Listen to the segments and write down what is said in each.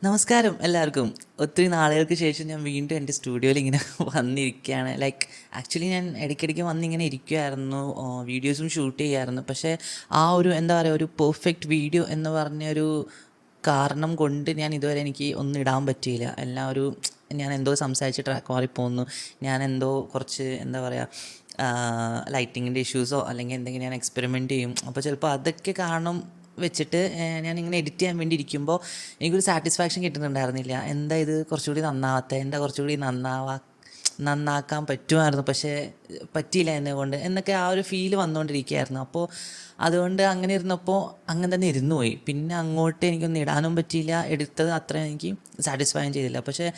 നമസ്കാരം എല്ലാവർക്കും. ഒത്തിരി നാളുകൾക്ക് ശേഷം ഞാൻ വീണ്ടും എൻ്റെ സ്റ്റുഡിയോയിൽ ഇങ്ങനെ വന്നിരിക്കുകയാണ്. ആക്ച്വലി ഞാൻ ഇടയ്ക്കിടയ്ക്ക് വന്നിങ്ങനെ ഇരിക്കുമായിരുന്നു, വീഡിയോസും ഷൂട്ട് ചെയ്യുമായിരുന്നു. പക്ഷേ ആ ഒരു എന്താ പറയുക, ഒരു പെർഫെക്റ്റ് വീഡിയോ എന്ന് പറഞ്ഞൊരു കാരണം കൊണ്ട് ഞാൻ ഇതുവരെ എനിക്ക് ഒന്നും ഇടാൻ പറ്റിയില്ല. എല്ലാം ഒരു ഞാൻ എന്തോ സംസാരിച്ച് ട്രാക്ക് മാറിപ്പോകുന്നു, ഞാൻ എന്തോ കുറച്ച് എന്താ പറയുക ലൈറ്റിങ്ങിൻ്റെ ഇഷ്യൂസോ അല്ലെങ്കിൽ എന്തെങ്കിലും ഞാൻ എക്സ്പെരിമെൻ്റ് ചെയ്യും. അപ്പോൾ ചിലപ്പോൾ അതൊക്കെ കാരണം വെച്ചിട്ട് ഞാനിങ്ങനെ എഡിറ്റ് ചെയ്യാൻ വേണ്ടി ഇരിക്കുമ്പോൾ എനിക്കൊരു സാറ്റിസ്ഫാക്ഷൻ കിട്ടുന്നുണ്ടായിരുന്നില്ല. എന്താ ഇത് കുറച്ചുകൂടി എന്താ കുറച്ചുകൂടി നന്നാക്കാൻ പറ്റുമായിരുന്നു, പക്ഷേ പറ്റിയില്ല എന്നെക്കൊണ്ട് എന്നൊക്കെ ആ ഒരു ഫീല് വന്നുകൊണ്ടിരിക്കുകയായിരുന്നു. അപ്പോൾ അതുകൊണ്ട് അങ്ങനെ ഇരുന്നപ്പോൾ അങ്ങനെ തന്നെ ഇരുന്നു പോയി. പിന്നെ അങ്ങോട്ട് എനിക്കൊന്നും ഇടാനും പറ്റിയില്ല, എടുത്തത് അത്ര എനിക്ക് സാറ്റിസ്ഫൈയും ചെയ്തില്ല. പക്ഷേ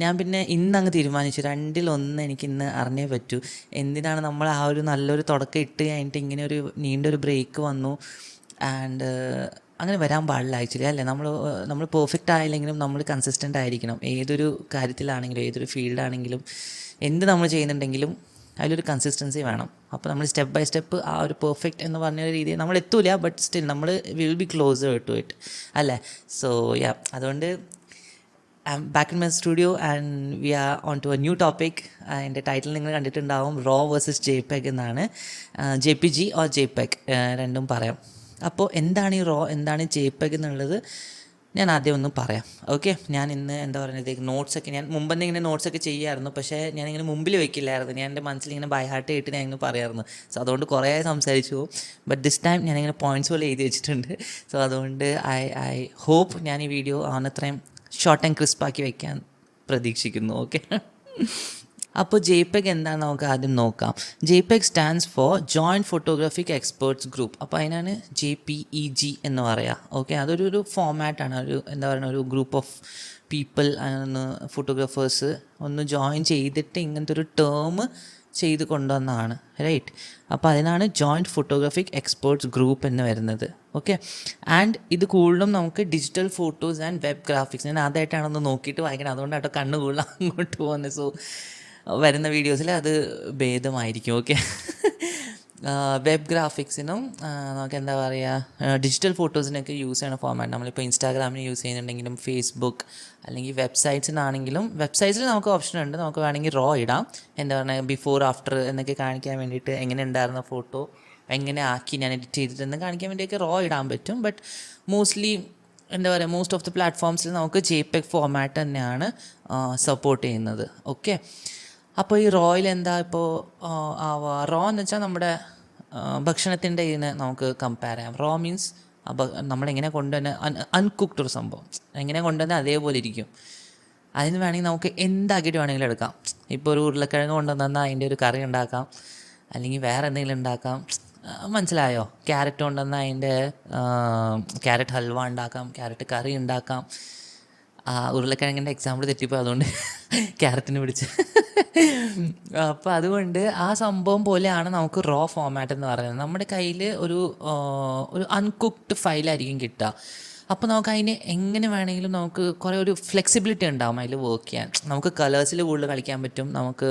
ഞാൻ പിന്നെ ഇന്നങ്ങ് തീരുമാനിച്ചു, രണ്ടിലൊന്ന് എനിക്കിന്ന് അറിഞ്ഞേ പറ്റൂ. എന്തിനാണ് നമ്മൾ ആ ഒരു നല്ലൊരു തുടക്കം ഇട്ട് കഴിഞ്ഞിട്ട് ഇങ്ങനെ ഒരു നീണ്ടൊരു ബ്രേക്ക് വന്നു. ആൻഡ് അങ്ങനെ വരാൻ പാടില്ല ആക്ച്വലി, അല്ലേ? നമ്മൾ പെർഫെക്റ്റ് ആയില്ലെങ്കിലും നമ്മൾ കൺസിസ്റ്റൻ്റ് ആയിരിക്കണം. ഏതൊരു കാര്യത്തിലാണെങ്കിലും ഏതൊരു ഫീൽഡാണെങ്കിലും എന്ത് നമ്മൾ ചെയ്യുന്നുണ്ടെങ്കിലും അതിലൊരു കൺസിസ്റ്റൻസി വേണം. അപ്പോൾ നമ്മൾ സ്റ്റെപ്പ് ബൈ സ്റ്റെപ്പ് ആ ഒരു പെർഫെക്റ്റ് എന്ന് പറഞ്ഞ രീതിയിൽ നമ്മൾ എത്തൂല, ബട്ട് സ്റ്റിൽ നമ്മൾ will be closer to it, അല്ലേ? സോ യാ, അതുകൊണ്ട് I am back in my studio and we are on to a new topic. എൻ്റെ ടൈറ്റിൽ നിങ്ങൾ കണ്ടിട്ടുണ്ടാവും, റോ വേഴ്സസ് JPEG എന്നാണ്. JPG ഓർ JPEG രണ്ടും പറയാം. അപ്പോൾ എന്താണ് ഈ റോ, എന്താണ് JPEG എന്നുള്ളത് ഞാൻ ആദ്യം ഒന്ന് പറയാം. ഓക്കെ, ഞാൻ ഇന്ന് എന്താ പറയുന്നത്, നോട്ട്സൊക്കെ ഞാൻ മുമ്പെന്നെ ഇങ്ങനെ നോട്ട്സൊക്കെ ചെയ്യുമായിരുന്നു, പക്ഷേ ഞാനിങ്ങനെ മുമ്പിൽ വയ്ക്കില്ലായിരുന്നു. ഞാൻ എൻ്റെ മനസ്സിലിങ്ങനെ ബൈ ഹാർട്ട് ചെയ്തിട്ട് ഞാൻ ഇങ്ങനെ പറയായിരുന്നു. സോ അതുകൊണ്ട് കുറേ സംസാരിച്ചു പോകും. ബട്ട് ദിസ് ടൈം ഞാനിങ്ങനെ പോയിൻറ്റ്സ് പോലെ എഴുതി വെച്ചിട്ടുണ്ട്. സോ അതുകൊണ്ട് ഐ ഹോപ്പ് ഞാൻ ഈ വീഡിയോ അത്രയും ഷോർട്ട് ആൻഡ് ക്രിസ്പാക്കി വയ്ക്കാൻ പ്രതീക്ഷിക്കുന്നു. ഓക്കെ, അപ്പോൾ JPEG എന്താണെന്ന് നമുക്ക് ആദ്യം നോക്കാം. JPEG stands for joint photographic experts group. അപ്പോൾ അതിനാണ് JPEG എന്ന് പറയുക. ഓക്കെ, അതൊരു ഫോമാറ്റാണ്, ഒരു എന്താ പറയുക, ഒരു ഗ്രൂപ്പ് ഓഫ് പീപ്പിൾ, ഫോട്ടോഗ്രാഫേഴ്സ് ഒന്ന് ജോയിൻ ചെയ്തിട്ട് ഇങ്ങനത്തെ ഒരു ടേം ചെയ്ത് കൊണ്ടുവന്നതാണ്, റൈറ്റ്? അപ്പോൾ അതിനാണ് ജോയിൻറ്റ് ഫോട്ടോഗ്രാഫിക് എക്സ്പേർട്സ് ഗ്രൂപ്പ് എന്ന് വരുന്നത്. ഓക്കെ, ആൻഡ് ഇത് കൂടുതലും നമുക്ക് digital photos and web graphics, ഞാൻ ആദ്യമായിട്ടാണൊന്ന് നോക്കിയിട്ട് വായിക്കണം, അതുകൊണ്ടാട്ടോ കണ്ണ് കൂടുതൽ അങ്ങോട്ട് പോകുന്നത്. സോ വരുന്ന വീഡിയോസിൽ അത് ഭേദമായിരിക്കും. ഓക്കെ, വെബ് ഗ്രാഫിക്സിനും നമുക്ക് എന്താ പറയുക, ഡിജിറ്റൽ ഫോട്ടോസിനൊക്കെ യൂസ് ചെയ്യുന്ന ഫോമാറ്റ്. നമ്മളിപ്പോൾ ഇൻസ്റ്റാഗ്രാമിന് യൂസ് ചെയ്യുന്നുണ്ടെങ്കിലും ഫേസ്ബുക്ക് അല്ലെങ്കിൽ വെബ്സൈറ്റ്സിനാണെങ്കിലും, വെബ്സൈറ്റ്സിൽ നമുക്ക് ഓപ്ഷൻ ഉണ്ട്, നമുക്ക് വേണമെങ്കിൽ റോ ഇടാം, എന്താ പറയുക ബിഫോർ ആഫ്റ്റർ എന്നൊക്കെ കാണിക്കാൻ വേണ്ടിയിട്ട്, എങ്ങനെ ഉണ്ടായിരുന്ന ഫോട്ടോ എങ്ങനെ ആക്കി ഞാൻ എഡിറ്റ് ചെയ്തിട്ടെന്ന് കാണിക്കാൻ വേണ്ടിയൊക്കെ റോ ഇടാൻ പറ്റും. ബട്ട് മോസ്റ്റ്ലി എന്താ പറയുക, മോസ്റ്റ് ഓഫ് ദി പ്ലാറ്റ്ഫോംസിൽ നമുക്ക് JPEG ഫോമാറ്റ് തന്നെയാണ് സപ്പോർട്ട് ചെയ്യുന്നത്. ഓക്കെ, അപ്പോൾ ഈ റോയിൽ എന്താ ഇപ്പോൾ റോ എന്ന് വെച്ചാൽ നമ്മുടെ ഭക്ഷണത്തിൻ്റെ ഇതിന് നമുക്ക് കമ്പയർ ചെയ്യാം. റോ മീൻസ് നമ്മളെങ്ങനെ കൊണ്ടുവന്നെ അൺകുക്ക്ഡ് ഒരു സംഭവം എങ്ങനെ കൊണ്ടുവന്നാൽ അതേപോലെ ഇരിക്കും. അതിന് വേണമെങ്കിൽ നമുക്ക് എന്താക്കിയിട്ട് വേണമെങ്കിലും എടുക്കാം. ഇപ്പോൾ ഒരു ഉരുളക്കിഴങ്ങ് കൊണ്ടുവന്നാൽ അതിൻ്റെ ഒരു കറി ഉണ്ടാക്കാം, അല്ലെങ്കിൽ വേറെ എന്തെങ്കിലും ഉണ്ടാക്കാം. മനസ്സിലായോ? ക്യാരറ്റ് കൊണ്ടുവന്നാൽ അതിൻ്റെ ക്യാരറ്റ് ഹൽവ ഉണ്ടാക്കാം, ക്യാരറ്റ് കറി ഉണ്ടാക്കാം. ഉരുളക്കിഴങ്ങിൻ്റെ എക്സാമ്പിൾ തെറ്റിപ്പോൾ, അതുകൊണ്ട് ക്യാരറ്റിന് പിടിച്ച്. അപ്പോൾ അതുകൊണ്ട് ആ സംഭവം പോലെയാണ് നമുക്ക് റോ ഫോമാറ്റ് എന്ന് പറയുന്നത്. നമ്മുടെ കയ്യിൽ ഒരു അൺകുക്ക്ഡ് ഫയലായിരിക്കും കിട്ടുക. അപ്പോൾ നമുക്ക് അതിന് എങ്ങനെ വേണമെങ്കിലും നമുക്ക് കുറേ ഒരു ഫ്ലെക്സിബിലിറ്റി ഉണ്ടാകും അതിൽ വർക്ക് ചെയ്യാൻ. നമുക്ക് കളേഴ്സിൽ കൂടുതൽ കളിക്കാൻ പറ്റും, നമുക്ക്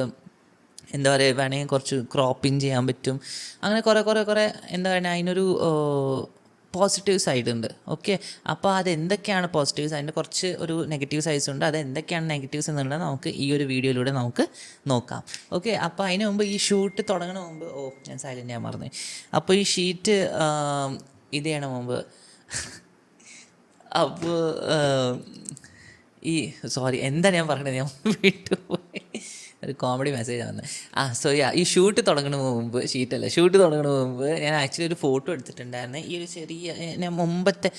എന്താ പറയുക വേണമെങ്കിൽ കുറച്ച് ക്രോപ്പിങ് ചെയ്യാൻ പറ്റും. അങ്ങനെ കുറേ എന്താ പറയുക, അതിനൊരു പോസിറ്റീവ് സൈഡ് ഉണ്ട്. ഓക്കെ, അപ്പോൾ അതെന്തൊക്കെയാണ് പോസിറ്റീവ്സ്, അതിൻ്റെ കുറച്ച് ഒരു നെഗറ്റീവ് സൈഡ്സ് ഉണ്ട്. അതെന്തൊക്കെയാണ് നെഗറ്റീവ്സ് എന്നുള്ളത് നമുക്ക് ഈ ഒരു വീഡിയോയിലൂടെ നമുക്ക് നോക്കാം. ഓക്കെ, അപ്പോൾ അതിന് മുമ്പ് ഈ ഷൂട്ട് തുടങ്ങുന്ന മുമ്പ് ഞാൻ സൈലൻ്റ് ചെയ്യാൻ മറന്നു. അപ്പോൾ ഈ ഷീറ്റ് ഇത് ചെയ്യണ മുമ്പ് അപ്പോൾ എന്താ ഞാൻ പറയണത്, ഞാൻ വിട്ടുപോയി. ഒരു കോമഡി മെസ്സേജ് വന്നത്. ഈ ഷൂട്ട് തുടങ്ങുന്ന മുമ്പ് ഞാൻ ആക്ച്വലി ഒരു ഫോട്ടോ എടുത്തിട്ടുണ്ടായിരുന്നു. ഈ ഒരു ചെറിയ ഞാൻ മുമ്പത്തെ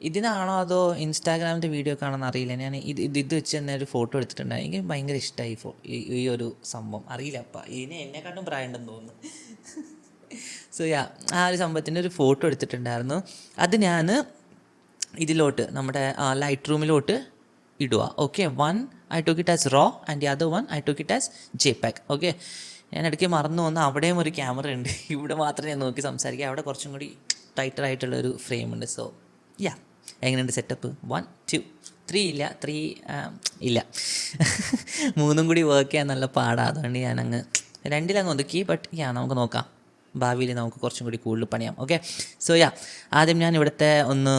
ഇതിനാണോ അതോ ഇൻസ്റ്റാഗ്രാമിൻ്റെ വീഡിയോ കാണാമെന്ന് അറിയില്ല. ഞാൻ ഇത് വെച്ച് തന്നെ ഒരു ഫോട്ടോ എടുത്തിട്ടുണ്ടായിരുന്നു. എനിക്ക് ഭയങ്കര ഇഷ്ടമായി ഈ ഒരു സംഭവം. അറിയില്ല, അപ്പം ഇതിന് എന്നെക്കാട്ടും പ്രായം ഉണ്ടെന്ന് തോന്നുന്നു. ആ ഒരു സംഭവത്തിൻ്റെ ഒരു ഫോട്ടോ എടുത്തിട്ടുണ്ടായിരുന്നു. അത് ഞാൻ ഇതിലോട്ട് നമ്മുടെ ലൈറ്റ് റൂമിലോട്ട് ഇടുക. Okay, one I talk it as raw and the other one I talk it as JPEG. Okay, ഞാൻ ഇടയ്ക്ക് മറന്നു വന്ന് അവിടെയും ഒരു ക്യാമറ ഉണ്ട്, ഇവിടെ മാത്രമേ ഞാൻ നോക്കി സംസാരിക്കുക. അവിടെ കുറച്ചും കൂടി ടൈറ്റർ ആയിട്ടുള്ളൊരു ഫ്രെയിം ഉണ്ട്. സോ എങ്ങനെയുണ്ട് സെറ്റപ്പ്? 1 2 3 ഇല്ല, 3 ഇല്ല, 3 കൂടി വർക്ക് ചെയ്യാൻ നല്ല പാടാണ്. അതുകൊണ്ട് ഞാനങ്ങ് 2 ഒതുക്കി. ബട്ട് നമുക്ക് നോക്കാം, ഭാവിയിൽ നമുക്ക് കുറച്ചും കൂടി കൂടുതൽ പണിയാം. ഓക്കെ, സോ ആദ്യം ഞാൻ ഇവിടുത്തെ ഒന്ന്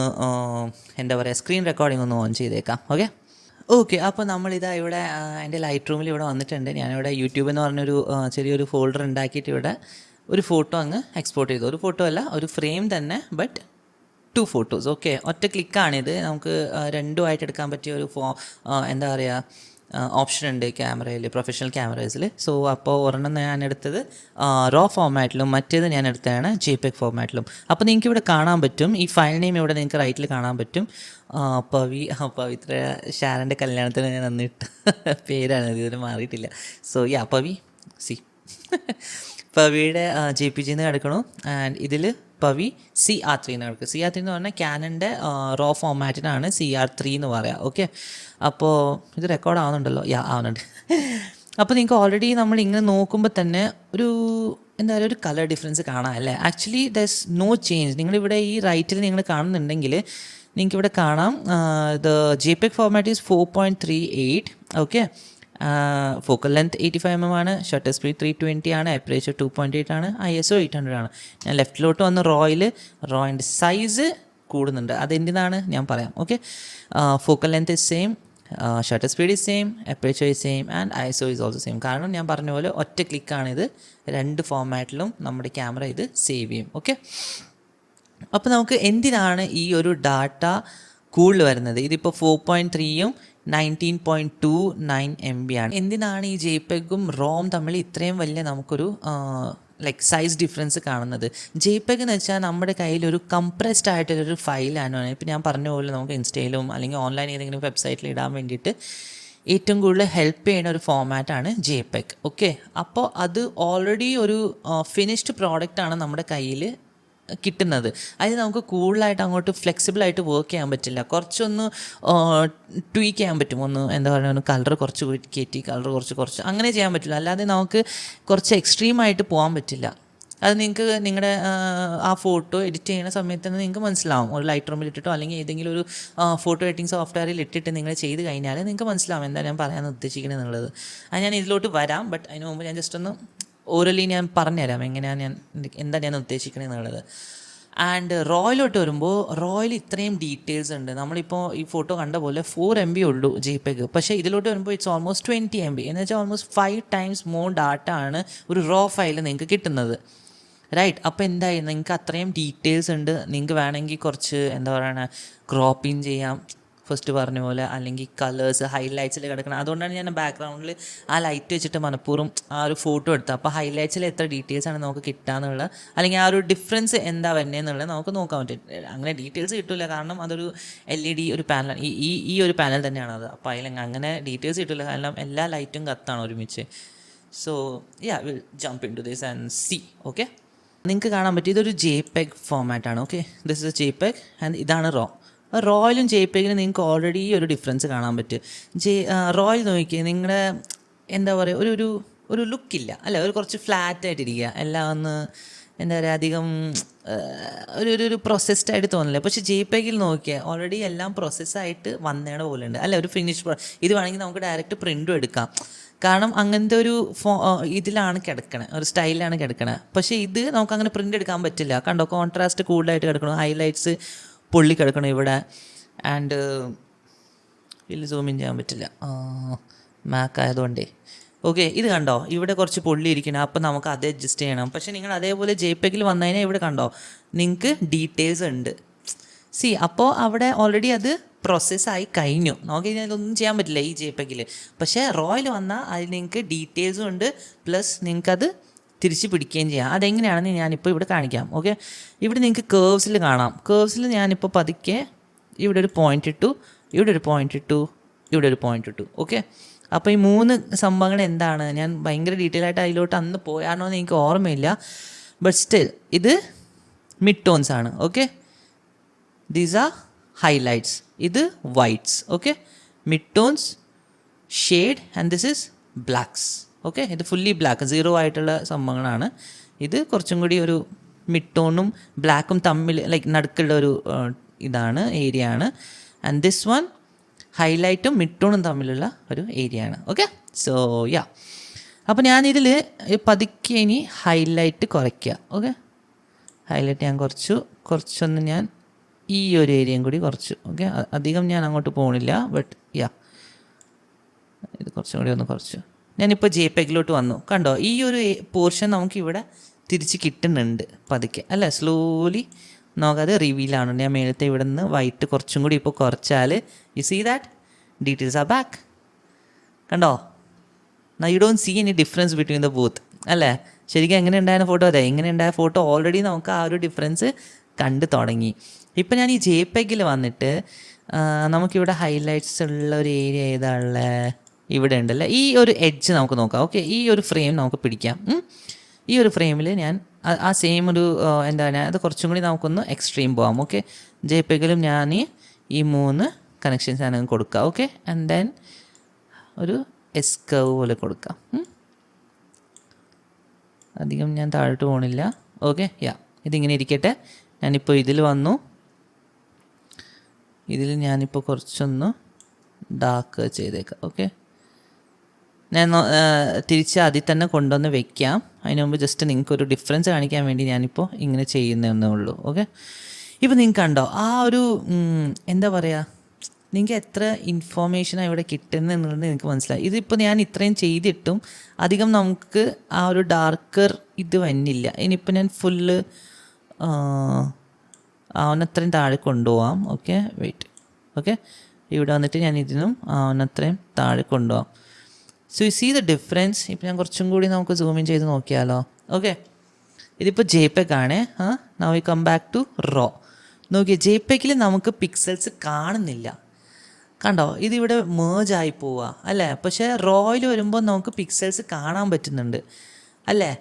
എന്താ പറയുക, സ്ക്രീൻ റെക്കോർഡിംഗ് ഒന്ന് ഓൺ ചെയ്തേക്കാം. Okay, okay. അപ്പോൾ നമ്മളിതാ ഇവിടെ എൻ്റെ ലൈറ്റ് റൂമിൽ ഇവിടെ വന്നിട്ടുണ്ട്. ഞാനിവിടെ യൂട്യൂബ് എന്ന് പറഞ്ഞൊരു ചെറിയൊരു ഫോൾഡർ ഉണ്ടാക്കിയിട്ട് ഇവിടെ ഒരു ഫോട്ടോ അങ്ങ് എക്സ്പോർട്ട് ചെയ്തു. ഒരു ഫോട്ടോ അല്ല, ഒരു ഫ്രെയിം തന്നെ, ബട്ട് 2 ഫോട്ടോസ്. ഓക്കെ, ഒറ്റ ക്ലിക്കാണിത്. നമുക്ക് രണ്ടുമായിട്ട് എടുക്കാൻ പറ്റിയ ഒരു എന്താ പറയുക, ഓപ്ഷൻ ഉണ്ട് ക്യാമറയിൽ, പ്രൊഫഷണൽ ക്യാമറേസിൽ. സോ അപ്പോൾ ഒരെണ്ണം ഞാൻ എടുത്തത് റോ ഫോമാറ്റിലും മറ്റേത് ഞാൻ എടുത്തതാണ് JPEG ഫോമാറ്റിലും. അപ്പോൾ നിങ്ങൾക്ക് ഇവിടെ കാണാൻ പറ്റും, ഈ ഫയൽ നെയിം ഇവിടെ നിങ്ങൾക്ക് റൈറ്റിൽ കാണാൻ പറ്റും. പവിത്ര ഷാരൻ്റെ കല്യാണത്തിന് ഞാൻ അന്നിട്ട് പേരാണ്, ഇതുവരെ മാറിയിട്ടില്ല. സോ പവി സി പവിയുടെ JPG എന്ന് കിടക്കണു. ആൻഡ് ഇതിൽ പവി CR3 എന്ന് കിടക്കും. CR3 എന്ന് പറഞ്ഞാൽ ക്യാനൻ്റെ റോ ഫോമാറ്റിനാണ് CR3 എന്ന് പറയാം. ഓക്കെ, അപ്പോൾ ഇത് റെക്കോർഡ് ആവുന്നുണ്ടല്ലോ? ആവുന്നുണ്ട്. അപ്പോൾ നിങ്ങൾക്ക് ഓൾറെഡി നമ്മൾ ഇങ്ങനെ നോക്കുമ്പോൾ തന്നെ ഒരു എന്താ പറയുക, ഒരു കളർ ഡിഫറൻസ് കാണാം അല്ലേ? Actually there's no change. നിങ്ങളിവിടെ ഈ റൈറ്റിൽ നിങ്ങൾ കാണുന്നുണ്ടെങ്കിൽ നിങ്ങൾക്ക് ഇവിടെ കാണാം the JPEG format is 4.38. Okay, focal length 85mm ആണ്, ഷട്ടർ സ്പീഡ് 320 ആണ്, അപ്പറേച്ചർ 2.8 ആണ്, ISO 800 ആണ്. ഞാൻ ലെഫ്റ്റിലോട്ട് വന്ന് റോയിൻ്റെ സൈസ് കൂടുന്നുണ്ട്, അതെന്തിനാണ് ഞാൻ പറയാം. Okay, focal length is same, shutter speed is same, aperture is same and ISO is also same. കാരണം ഞാൻ പറഞ്ഞ പോലെ ഒറ്റ ക്ലിക്കാണിത്, രണ്ട് ഫോമാറ്റിലും നമ്മുടെ ക്യാമറ ഇത് സേവ് ചെയ്യും. ഓക്കെ, അപ്പോൾ നമുക്ക് എന്തിനാണ് ഈ ഒരു ഡാറ്റ കൂടുതൽ വരുന്നത്? ഇതിപ്പോൾ 4.3യും 19.29 MB ആണ്. എന്തിനാണ് ഈ JPEGും ROM തമ്മിൽ ഇത്രയും വലിയ നമുക്കൊരു സൈസ് ഡിഫറൻസ് കാണുന്നത്? JPEG എന്ന് വെച്ചാൽ നമ്മുടെ കയ്യിലൊരു കംപ്രസ്ഡ് ആയിട്ടൊരു ഫയലാണ്. ഇപ്പോൾ ഞാൻ പറഞ്ഞ പോലെ നമുക്ക് ഇൻസ്റ്റയിലും അല്ലെങ്കിൽ ഓൺലൈൻ ഏതെങ്കിലും വെബ്സൈറ്റിൽ ഇടാൻ വേണ്ടിയിട്ട് ഏറ്റവും കൂടുതൽ ഹെൽപ്പ് ചെയ്യുന്ന ഒരു ഫോമാറ്റാണ് JPEG. ഓക്കെ, അപ്പോൾ അത് ഓൾറെഡി ഒരു ഫിനിഷ്ഡ് പ്രോഡക്റ്റാണ് നമ്മുടെ കയ്യിൽ കിട്ടുന്നത്. അതിന് നമുക്ക് കൂടുതലായിട്ട് അങ്ങോട്ട് ഫ്ലെക്സിബിളായിട്ട് വർക്ക് ചെയ്യാൻ പറ്റില്ല. കുറച്ചൊന്ന് ട്വീക്ക് ചെയ്യാൻ പറ്റും, ഒന്ന് എന്താ പറയുക, ഒന്ന് കളർ കുറച്ച് കയറ്റി കളർ കുറച്ച് അങ്ങനെ ചെയ്യാൻ പറ്റില്ല. അല്ലാതെ നമുക്ക് കുറച്ച് എക്സ്ട്രീമായിട്ട് പോകാൻ പറ്റില്ല. അത് നിങ്ങൾക്ക് നിങ്ങളുടെ ആ ഫോട്ടോ എഡിറ്റ് ചെയ്യുന്ന സമയത്ത് തന്നെ നിങ്ങൾക്ക് മനസ്സിലാവും. ഒരു ലൈറ്റ് റൂമിൽ ഇട്ടിട്ടോ അല്ലെങ്കിൽ ഏതെങ്കിലും ഒരു ഫോട്ടോ എഡിറ്റിംഗ് സോഫ്റ്റ്വെയറിൽ ഇട്ടിട്ട് നിങ്ങൾ ചെയ്ത് കഴിഞ്ഞാൽ നിങ്ങൾക്ക് മനസ്സിലാവും എന്താ ഞാൻ പറയാൻ ഉദ്ദേശിക്കുന്നത് എന്നുള്ളത്. അത് ഞാൻ ഇതിലോട്ട് വരാം, ബട്ട് അതിന് മുമ്പ് ഞാൻ ജസ്റ്റ് ഒന്ന് ഓരലി ഞാൻ പറഞ്ഞുതരാം എങ്ങനെയാണ് എന്താ ഞാൻ ഉദ്ദേശിക്കണത് എന്നുള്ളത്. ആൻഡ് റോയിലോട്ട് വരുമ്പോൾ റോയിൽ ഇത്രയും ഡീറ്റെയിൽസ് ഉണ്ട്. നമ്മളിപ്പോൾ ഈ ഫോട്ടോ കണ്ട പോലെ 4 MB ഉള്ളൂ JPEG, പക്ഷേ ഇതിലോട്ട് വരുമ്പോൾ ഇറ്റ്സ് ഓൾമോസ്റ്റ് 20 MB എന്ന് വെച്ചാൽ ഓൾമോസ്റ്റ് 5 times മോർ ഡാറ്റ ആണ് ഒരു റോ ഫയൽ നിങ്ങൾക്ക് കിട്ടുന്നത്. റൈറ്റ്, അപ്പോൾ എന്തായി, നിങ്ങൾക്ക് അത്രയും ഡീറ്റെയിൽസ് ഉണ്ട്. നിങ്ങൾക്ക് വേണമെങ്കിൽ കുറച്ച് എന്താ പറയുക, ക്രോപ്പിങ് ചെയ്യാം, ഫസ്റ്റ് പറഞ്ഞ പോലെ, അല്ലെങ്കിൽ കളേഴ്സ് ഹൈലൈറ്റ്സിൽ കിടക്കണം. അതുകൊണ്ടാണ് ഞാൻ ബാക്ക്ഗ്രൗണ്ടിൽ ആ ലൈറ്റ് വെച്ചിട്ട് മനഃപൂർവ്വം ആ ഒരു ഫോട്ടോ എടുത്തത്. അപ്പോൾ ഹൈലൈറ്റ്സിൽ എത്ര ഡീറ്റെയിൽസാണ് നമുക്ക് കിട്ടുകയെന്നുള്ളത്, അല്ലെങ്കിൽ ആ ഒരു ഡിഫറൻസ് എന്താ വരുന്നതെന്നുള്ളത് നമുക്ക് നോക്കാൻ പറ്റും. അങ്ങനെ ഡീറ്റെയിൽസ് കിട്ടില്ല, കാരണം അതൊരു LED ഒരു പാനൽ, ഈ ഒരു പാനൽ തന്നെയാണത്. അപ്പോൾ അതിൽ അങ്ങനെ ഡീറ്റെയിൽസ് കിട്ടില്ല, കാരണം എല്ലാ ലൈറ്റും കത്താണ് ഒരുമിച്ച്. So will jump into this and see. Okay, നിങ്ങൾക്ക് കാണാൻ പറ്റും ഇതൊരു JPEG ഫോമാറ്റാണ്. Okay, this is JPEG and ഇതാണ് റോ. റോയിലും JPEGിനും നിങ്ങൾക്ക് ഓൾറെഡി ഒരു ഡിഫറൻസ് കാണാൻ പറ്റും. റോയിൽ നോക്കിയാൽ നിങ്ങളുടെ എന്താ പറയുക, ഒരു ലുക്കില്ല അല്ല, ഒരു കുറച്ച് ഫ്ലാറ്റായിട്ടിരിക്കുക, എല്ലാം ഒന്ന് എന്താ പറയുക, അധികം ഒരു പ്രോസസ്ഡ് ആയിട്ട് തോന്നില്ല. പക്ഷേ JPEGിൽ നോക്കിയാൽ ഓൾറെഡി എല്ലാം പ്രോസസ്സായിട്ട് വന്നേണ പോലെ ഉണ്ട് അല്ല, ഒരു ഫിനിഷ്. ഇത് വേണമെങ്കിൽ നമുക്ക് ഡയറക്റ്റ് പ്രിൻറ്റും എടുക്കാം, കാരണം അങ്ങനത്തെ ഒരു ഇതിലാണ് കിടക്കണത്, ഒരു സ്റ്റൈലാണ് കിടക്കണത്. പക്ഷേ ഇത് നമുക്ക് അങ്ങനെ പ്രിൻ്റ് എടുക്കാൻ പറ്റില്ല. കണ്ടോ, കോൺട്രാസ്റ്റ് കൂടുതലായിട്ട് കിടക്കണം, ഹൈലൈറ്റ്സ് പൊള്ളി കിടക്കണം ഇവിടെ. ആൻഡ് ഇതിൽ സൂമിൻ ചെയ്യാൻ പറ്റില്ല, മാക്ക് ആയതുകൊണ്ടേ. ഓക്കെ, ഇത് കണ്ടോ, ഇവിടെ കുറച്ച് പൊള്ളി ഇരിക്കണം, അപ്പോൾ നമുക്ക് അത് അഡ്ജസ്റ്റ് ചെയ്യണം. പക്ഷേ നിങ്ങൾ അതേപോലെ JPEGിൽ വന്നു കഴിഞ്ഞാൽ ഇവിടെ കണ്ടോ, നിങ്ങൾക്ക് ഡീറ്റെയിൽസ് ഉണ്ട്. അപ്പോൾ അവിടെ ഓൾറെഡി അത് പ്രോസസ്സായി കഴിഞ്ഞു. നമുക്ക് ഇതൊന്നും ചെയ്യാൻ പറ്റില്ല ഈ JPEGിൽ. പക്ഷേ റോയിൽ വന്നാൽ അതിൽ നിങ്ങൾക്ക് ഡീറ്റെയിൽസും ഉണ്ട്, പ്ലസ് നിങ്ങൾക്കത് തിരിച്ച് പിടിക്കുകയും ചെയ്യാം. അതെങ്ങനെയാണെന്ന് ഞാനിപ്പോൾ ഇവിടെ കാണിക്കാം. ഓക്കെ, ഇവിടെ നിങ്ങൾക്ക് കേർവ്സിൽ കാണാം. കേർവ്സിൽ ഞാനിപ്പോൾ പതുക്കെ ഇവിടെ ഒരു പോയിൻ്റ് ഇട്ടു, ഇവിടെ ഒരു പോയിൻ്റ് ഇട്ടു, ഇവിടെ ഒരു പോയിൻ്റ് ഇട്ടു. ഓക്കെ, അപ്പോൾ ഈ 3 സംഭവങ്ങൾ എന്താണ്, ഞാൻ ഭയങ്കര ഡീറ്റെയിൽ ആയിട്ട് അതിലോട്ട് അന്ന് പോയാണോ എന്ന് എനിക്ക് ഓർമ്മയില്ല. ബട്ട് സ്റ്റിൽ ഇത് മിഡ് ടോൺസ് ആണ്. ഓക്കെ, ദീസ് ആർ ഹൈലൈറ്റ്സ്, ഇത് whites. Okay, mid tones, shade and this is blanks. Okay, ഇത് ഫുള്ളി ബ്ലാക്ക് 0 ആയിട്ടുള്ള സംഭവങ്ങളാണ്. ഇത് കുറച്ചും കൂടി ഒരു മിഡ് ടോണും ബ്ലാക്കും തമ്മിൽ നടുക്കുള്ള ഒരു ഇതാണ്, ഏരിയ ആണ്. ആൻഡ് ദിസ് വൺ ഹൈലൈറ്റും മിഡ് ടോണും തമ്മിലുള്ള ഒരു ഏരിയ ആണ്. ഓക്കെ, സോ അപ്പോൾ ഞാനിതിൽ പതുക്കെ ഇനി ഹൈലൈറ്റ് കുറയ്ക്കുക. ഓക്കെ, ഹൈലൈറ്റ് ഞാൻ കുറച്ചൊന്ന് ഞാൻ ഈ ഒരു ഏരിയയും കൂടി കുറച്ചു. ഓക്കെ, അധികം ഞാൻ അങ്ങോട്ട് പോകണില്ല, ബട്ട് ഇത് കുറച്ചും കൂടി ഒന്ന് കുറച്ച്. ഞാനിപ്പോൾ JPEG-ലോട്ട് വന്നു. കണ്ടോ, ഈ ഒരു പോർഷൻ നമുക്കിവിടെ തിരിച്ച് കിട്ടുന്നുണ്ട് പതുക്കെ അല്ലേ, സ്ലോലി നോക്കാതെ റിവീലാണ്. ഞാൻ മേളത്തെ ഇവിടെ നിന്ന് വൈറ്റ് കുറച്ചും കൂടി ഇപ്പോൾ കുറച്ചാൽ you see that details are back. കണ്ടോ, you don't see any difference between the both അല്ലേ. ശരിക്കും എങ്ങനെ ഉണ്ടായിരുന്ന ഫോട്ടോ അതെ, ഇങ്ങനെ ഉണ്ടായ ഫോട്ടോ ഓൾറെഡി നമുക്ക് ആ ഒരു ഡിഫറൻസ് കണ്ടു തുടങ്ങി. ഇപ്പം ഞാൻ ഈ JPEG-ൽ വന്നിട്ട് നമുക്കിവിടെ ഹൈലൈറ്റ്സ് ഉള്ള ഒരു ഏരിയ ഏതാണുള്ള, ഇവിടെ ഉണ്ടല്ലേ. ഈ ഒരു എഡ്ജ് നമുക്ക് നോക്കാം. ഓക്കെ, ഈ ഒരു ഫ്രെയിം നമുക്ക് പിടിക്കാം. ഈ ഒരു ഫ്രെയിമിൽ ഞാൻ ആ സെയിം ഒരു എന്താണ് അത് കുറച്ചും കൂടി നമുക്കൊന്ന് എക്സ്ട്രീം പോകാം. ഓക്കെ, JPEG-ലും ഞാൻ ഈ 3 കണക്ഷൻസ് ഞാൻ കൊടുക്കാം. ഓക്കെ, ആൻഡ് ദെൻ ഒരു എസ് കർവ് പോലെ കൊടുക്കാം. അധികം ഞാൻ താഴോട്ട് പോകണില്ല. ഓക്കെ, ഇതിങ്ങനെ ഇരിക്കട്ടെ. ഞാനിപ്പോൾ ഇതിൽ വന്നു. ഇതിൽ ഞാനിപ്പോൾ കുറച്ചൊന്ന് ഡാർക്ക് ചെയ്തേക്കാം. ഓക്കെ, ഞാൻ തിരിച്ച് അതിൽ തന്നെ കൊണ്ടുവന്ന് വെക്കാം. അതിന് മുമ്പ് ജസ്റ്റ് നിങ്ങൾക്കൊരു ഡിഫറൻസ് കാണിക്കാൻ വേണ്ടി ഞാനിപ്പോൾ ഇങ്ങനെ ചെയ്യുന്നതേ ഉള്ളൂ. ഓക്കെ, ഇപ്പോൾ നിങ്ങൾക്ക് കണ്ടോ ആ ഒരു എന്താ പറയുക, നിങ്ങൾക്ക് എത്ര ഇൻഫോർമേഷനാണ് ഇവിടെ കിട്ടുന്നത് നിങ്ങൾക്ക് മനസ്സിലായി. ഇതിപ്പോൾ ഞാൻ ഇത്രയും ചെയ്തിട്ടും അധികം നമുക്ക് ആ ഒരു ഡാർക്കർ ഇത് വന്നില്ല. ഇനിയിപ്പോൾ ഞാൻ ഫുള്ള് അവനത്രയും താഴെ കൊണ്ടുപോകാം. Okay, wait. ഓക്കെ, ഇവിടെ വന്നിട്ട് ഞാൻ ഇതിനും അവനത്രയും താഴെ കൊണ്ടുപോകാം. So you see the difference. ഇപ്പോൾ ഞാൻ കുറച്ചും കൂടി നമുക്ക് സൂം ഇൻ ചെയ്ത് നോക്കിയാലോ. ഓക്കെ, ഇതിപ്പോൾ JPEG ആണ്. Now we come back to raw. നോക്കിയേ, JPEG-ൽ നമുക്ക് പിക്സൽസ് കാണുന്നില്ല. കണ്ടോ, ഇതിവിടെ മേജായി പോവുക അല്ലേ. പക്ഷേ റോയിൽ വരുമ്പോൾ നമുക്ക് പിക്സൽസ് കാണാൻ പറ്റുന്നുണ്ട് അല്ലേ.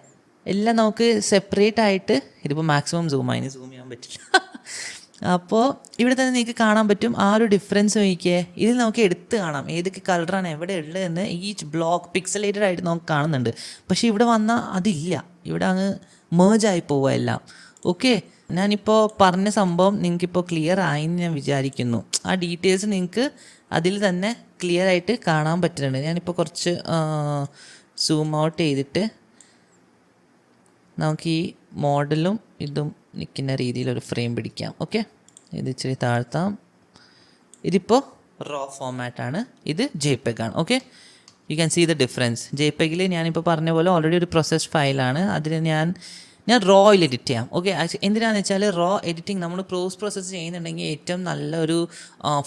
എല്ലാം നമുക്ക് സെപ്പറേറ്റ് ആയിട്ട്, ഇതിപ്പോൾ മാക്സിമം സൂം ചെയ്യാൻ പറ്റില്ല. അപ്പോൾ ഇവിടെ തന്നെ നിങ്ങൾക്ക് കാണാൻ പറ്റും ആ ഒരു ഡിഫറൻസ്. നോക്കിയേ, ഇതിൽ നമുക്ക് എടുത്ത് കാണാം ഏതൊക്കെ കളറാണ് എവിടെ ഉള്ളതെന്ന്. ഈച്ച് ബ്ലോക്ക് പിക്സലേറ്റഡ് ആയിട്ട് നമുക്ക് കാണുന്നുണ്ട്. പക്ഷേ ഇവിടെ വന്നാൽ അതില്ല, ഇവിടെ അങ്ങ് മേജായി പോവുക എല്ലാം. ഓക്കെ, ഞാനിപ്പോൾ പറഞ്ഞ സംഭവം നിങ്ങൾക്കിപ്പോൾ ക്ലിയർ ആയെന്ന് ഞാൻ വിചാരിക്കുന്നു. ആ ഡീറ്റെയിൽസ് നിങ്ങൾക്ക് അതിൽ തന്നെ ക്ലിയർ ആയിട്ട് കാണാൻ പറ്റുന്നുണ്ട്. ഞാനിപ്പോൾ കുറച്ച് സൂം ഔട്ട് ചെയ്തിട്ട് നമുക്ക് ഈ മോഡലും ഇതും നിൽക്കുന്ന രീതിയിലൊരു ഫ്രെയിം പിടിക്കാം. ഓക്കെ, ഇത് ഇച്ചിരി താഴ്ത്താം. ഇതിപ്പോൾ റോ ഫോമാറ്റാണ്, ഇത് JPEG ആണ്. Okay, you can see the difference. JPEG-ൽ ഞാനിപ്പോൾ പറഞ്ഞ പോലെ ഓൾറെഡി ഒരു പ്രോസസ് ഫയലാണ്. അതിൽ ഞാൻ റോയിൽ എഡിറ്റ് ചെയ്യാം. ഓക്കെ, എന്തിനാണെന്ന് വെച്ചാൽ റോ എഡിറ്റിംഗ് നമ്മൾ പ്രോസസ്സ് ചെയ്യുന്നുണ്ടെങ്കിൽ ഏറ്റവും നല്ലൊരു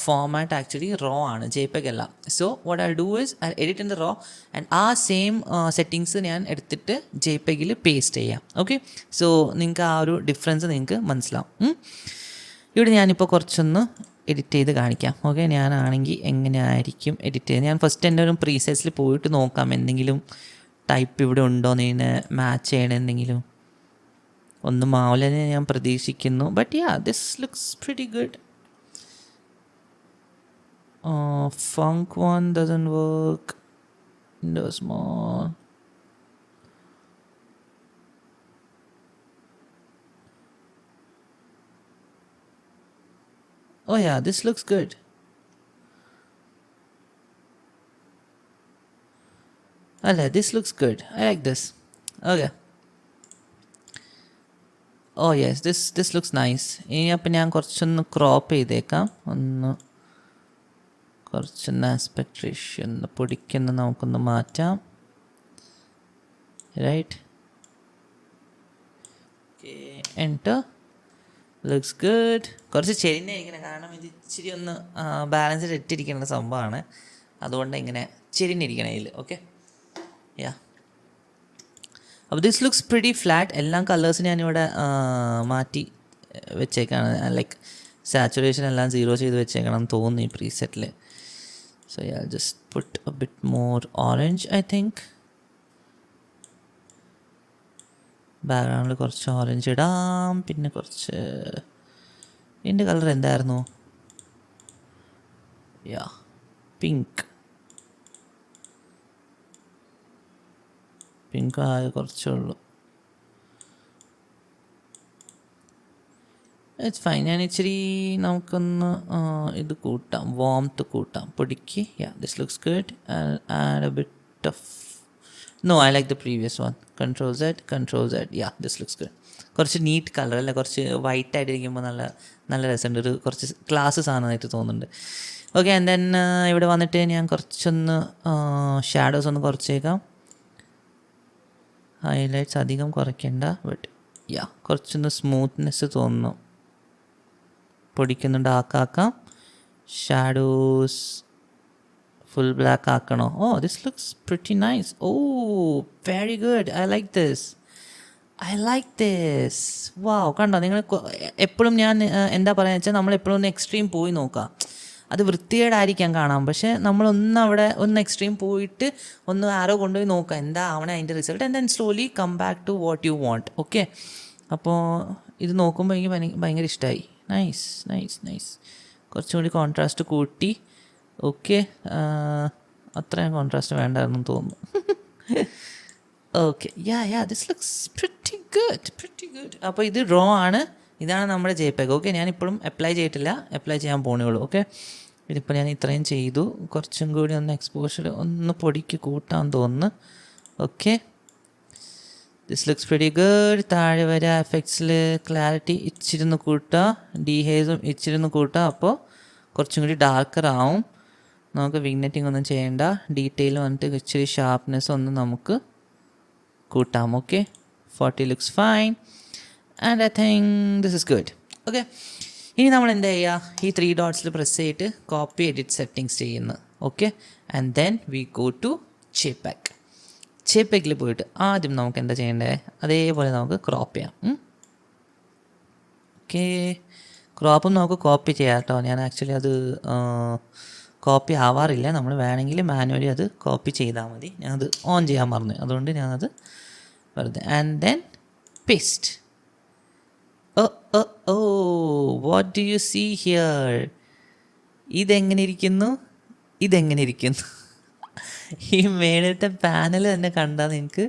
ഫോമാറ്റ് ആക്ച്വലി റോ ആണ്, JPEG അല്ല. So what I do is I edit in the raw and ആ സെയിം സെറ്റിങ്സ് ഞാൻ എടുത്തിട്ട് JPEG-ൽ പേസ്റ്റ് ചെയ്യാം. ഓക്കെ, സോ നിങ്ങൾക്ക് ആ ഒരു ഡിഫറൻസ് നിങ്ങൾക്ക് മനസ്സിലാവും. ഇവിടെ ഞാനിപ്പോൾ കുറച്ചൊന്ന് എഡിറ്റ് ചെയ്ത് കാണിക്കാം. ഓക്കെ, ഞാനാണെങ്കിൽ എങ്ങനെ ആയിരിക്കും എഡിറ്റ് ചെയ്ത്, ഞാൻ ഫസ്റ്റ് എൻ്റെ ഒരു പ്രീസെറ്റ്സിൽ പോയിട്ട് നോക്കാം എന്തെങ്കിലും ടൈപ്പ് ഇവിടെ ഉണ്ടോ എന്ന് മാച്ച് ചെയ്യണം. എന്തെങ്കിലും ഒന്നും ആവില്ലെന്ന് ഞാൻ പ്രതീക്ഷിക്കുന്നു. But this looks pretty good. Funk one doesn't work. Window small. Oh yeah, this looks good. This looks good. I like this. Okay. Oh yes, this looks nice. ഇനി അപ്പം ഞാൻ കുറച്ചൊന്ന് ക്രോപ്പ് ചെയ്തേക്കാം. കുറച്ചൊന്ന് ആസ്പെക്ട് റേഷ്യോ ഒന്ന് പൊടിക്കൊന്ന് നമുക്കൊന്ന് മാറ്റാം. Right. Okay, enter. Looks good. കുറച്ച് ചെരിഞ്ഞിരിക്കണം, കാരണം ഇത് ഇച്ചിരി ഒന്ന് ബാലൻസ് ഇട്ടിരിക്കേണ്ട സംഭവമാണ്. അതുകൊണ്ട് ഇങ്ങനെ ചെരിഞ്ഞിരിക്കണം ഇതിൽ. ഓക്കെ, അപ്പോൾ ദിസ് ലുക്സ് പ്രിറ്റി ഫ്ലാറ്റ്. എല്ലാം കളേഴ്സ് ഞാനിവിടെ മാറ്റി വെച്ചേക്കാണ്. ലൈക്ക് സാച്ചുറേഷൻ എല്ലാം 0 ചെയ്ത് വെച്ചേക്കണം തോന്നുന്നു ഈ പ്രീസെറ്റിൽ. So just put a bit more orange. I think ബാക്ക്ഗ്രൗണ്ടിൽ കുറച്ച് ഓറഞ്ച് ഇടാം. പിന്നെ കുറച്ച് ഇതിൻ്റെ കളർ എന്തായിരുന്നു, പിങ്ക്. പിങ്ക് ആകെ കുറച്ചേ ഉള്ളൂ. It's fine. ഞാൻ ഇച്ചിരി നമുക്കൊന്ന് ഇത് കൂട്ടാം, വാംത്ത് കൂട്ടാം പൊടിക്ക്. This looks good. Add A bit of I like the previous one. Control Z. This looks good. കുറച്ച് നീറ്റ് കളർ അല്ലേ, കുറച്ച് വൈറ്റ് ആയിട്ടിരിക്കുമ്പോൾ നല്ല നല്ല രസമുണ്ട്, ഒരു കുറച്ച് ക്ലാസ് സാധനമായിട്ട് തോന്നുന്നുണ്ട്. ഓക്കെ, ആൻഡ് ദെൻ ഇവിടെ വന്നിട്ട് ഞാൻ കുറച്ചൊന്ന് ഷാഡോസ് ഒന്ന് കുറച്ചേക്കാം. ഹൈലൈറ്റ്സ് അധികം കുറയ്ക്കണ്ട, ബട്ട് കുറച്ചൊന്ന് സ്മൂത്ത്നെസ് തോന്നുന്നു. പൊടിക്കൊന്ന് ഡാർക്കാക്കാം. ഷാഡോസ് ഫുൾ ബ്ലാക്ക് ആക്കണോ? Oh, this looks pretty nice. Oh, very good. I like this. Wow, കണ്ടോ നിങ്ങൾ? എപ്പോഴും ഞാൻ എന്താ പറയുക വെച്ചാൽ, നമ്മളെപ്പോഴും ഒന്ന് എക്സ്ട്രീം പോയി നോക്കാം. അത് വൃത്തികേടായിരിക്കാം കാണാം, പക്ഷേ നമ്മളൊന്ന് അവിടെ ഒന്ന് എക്സ്ട്രീം പോയിട്ട് ഒന്ന് ആരോ കൊണ്ടുപോയി നോക്കാം എന്താ ആവണേ അതിൻ്റെ result, and then slowly come back to what you want. Okay, അപ്പോൾ ഇത് നോക്കുമ്പോൾ എനിക്ക് ഭയങ്കര ഇഷ്ടമായി. നൈസ്. കുറച്ചും കൂടി കോൺട്രാസ്റ്റ് കൂട്ടി. ഓക്കെ, അത്രയും കോൺട്രാസ്റ്റ് വേണ്ടായിരുന്നു തോന്നുന്നു. Okay, this looks pretty good. അപ്പോൾ ഇത് റോ ആണ്, ഇതാണ് നമ്മുടെ JPEG. ഓക്കെ, ഞാനിപ്പോഴും അപ്ലൈ ചെയ്തിട്ടില്ല, അപ്ലൈ ചെയ്യാൻ പോണേയുള്ളൂ. ഓക്കെ, ഇതിപ്പോൾ ഞാൻ ഇത്രയും ചെയ്തു. കുറച്ചും കൂടി ഒന്ന് എക്സ്പോഷർ ഒന്ന് പൊടിക്ക് കൂട്ടാൻ തോന്നുന്നു. Okay, this looks pretty good. താഴെ വരെ എഫക്ട്സിൽ ക്ലാരിറ്റി ഇച്ചിരുന്ന് കൂട്ടുക, ഡീഹേസും ഇച്ചിരുന്ന് കൂട്ടുക. അപ്പോൾ കുറച്ചും കൂടി ഡാർക്കർ ആവും. നമുക്ക് വിഗ്നെറ്റിംഗ് ഒന്നും ചെയ്യേണ്ട, ഡീറ്റെയിൽ വന്നിട്ട് ഇച്ചിരി ഷാർപ്നെസ് ഒന്ന് നമുക്ക് കൂട്ടാം. Okay, 40 looks fine, and I think this is good. Okay, ഇനി നമ്മൾ എന്താ ചെയ്യുക, ഈ 3 ഡോട്ട്സിൽ പ്രസ് ചെയ്തിട്ട് കോപ്പി എഡിറ്റ് സെറ്റിങ്സ് ചെയ്യുന്നു. Okay, and then we go to JPEG പോയിട്ട് ആദ്യം നമുക്ക് എന്താ ചെയ്യേണ്ടത്, അതേപോലെ നമുക്ക് ക്രോപ്പ് ചെയ്യാം. ഓക്കെ, ക്രോപ്പും നമുക്ക് കോപ്പി ചെയ്യാം കേട്ടോ. ഞാൻ ആക്ച്വലി അത് കോപ്പി ആവാറില്ല, നമ്മൾ വേണമെങ്കിൽ മാനുവലി അത് കോപ്പി ചെയ്താൽ മതി. ഞാനത് ഓൺ ചെയ്യാൻ മറന്നു, അതുകൊണ്ട് ഞാനത് വെറുതെ. And then paste. What do you see here? ഇതെങ്ങനെ ഇരിക്കുന്നു? ഈ മേളത്തെ പാനൽ തന്നെ കണ്ടാൽ നിങ്ങൾക്ക്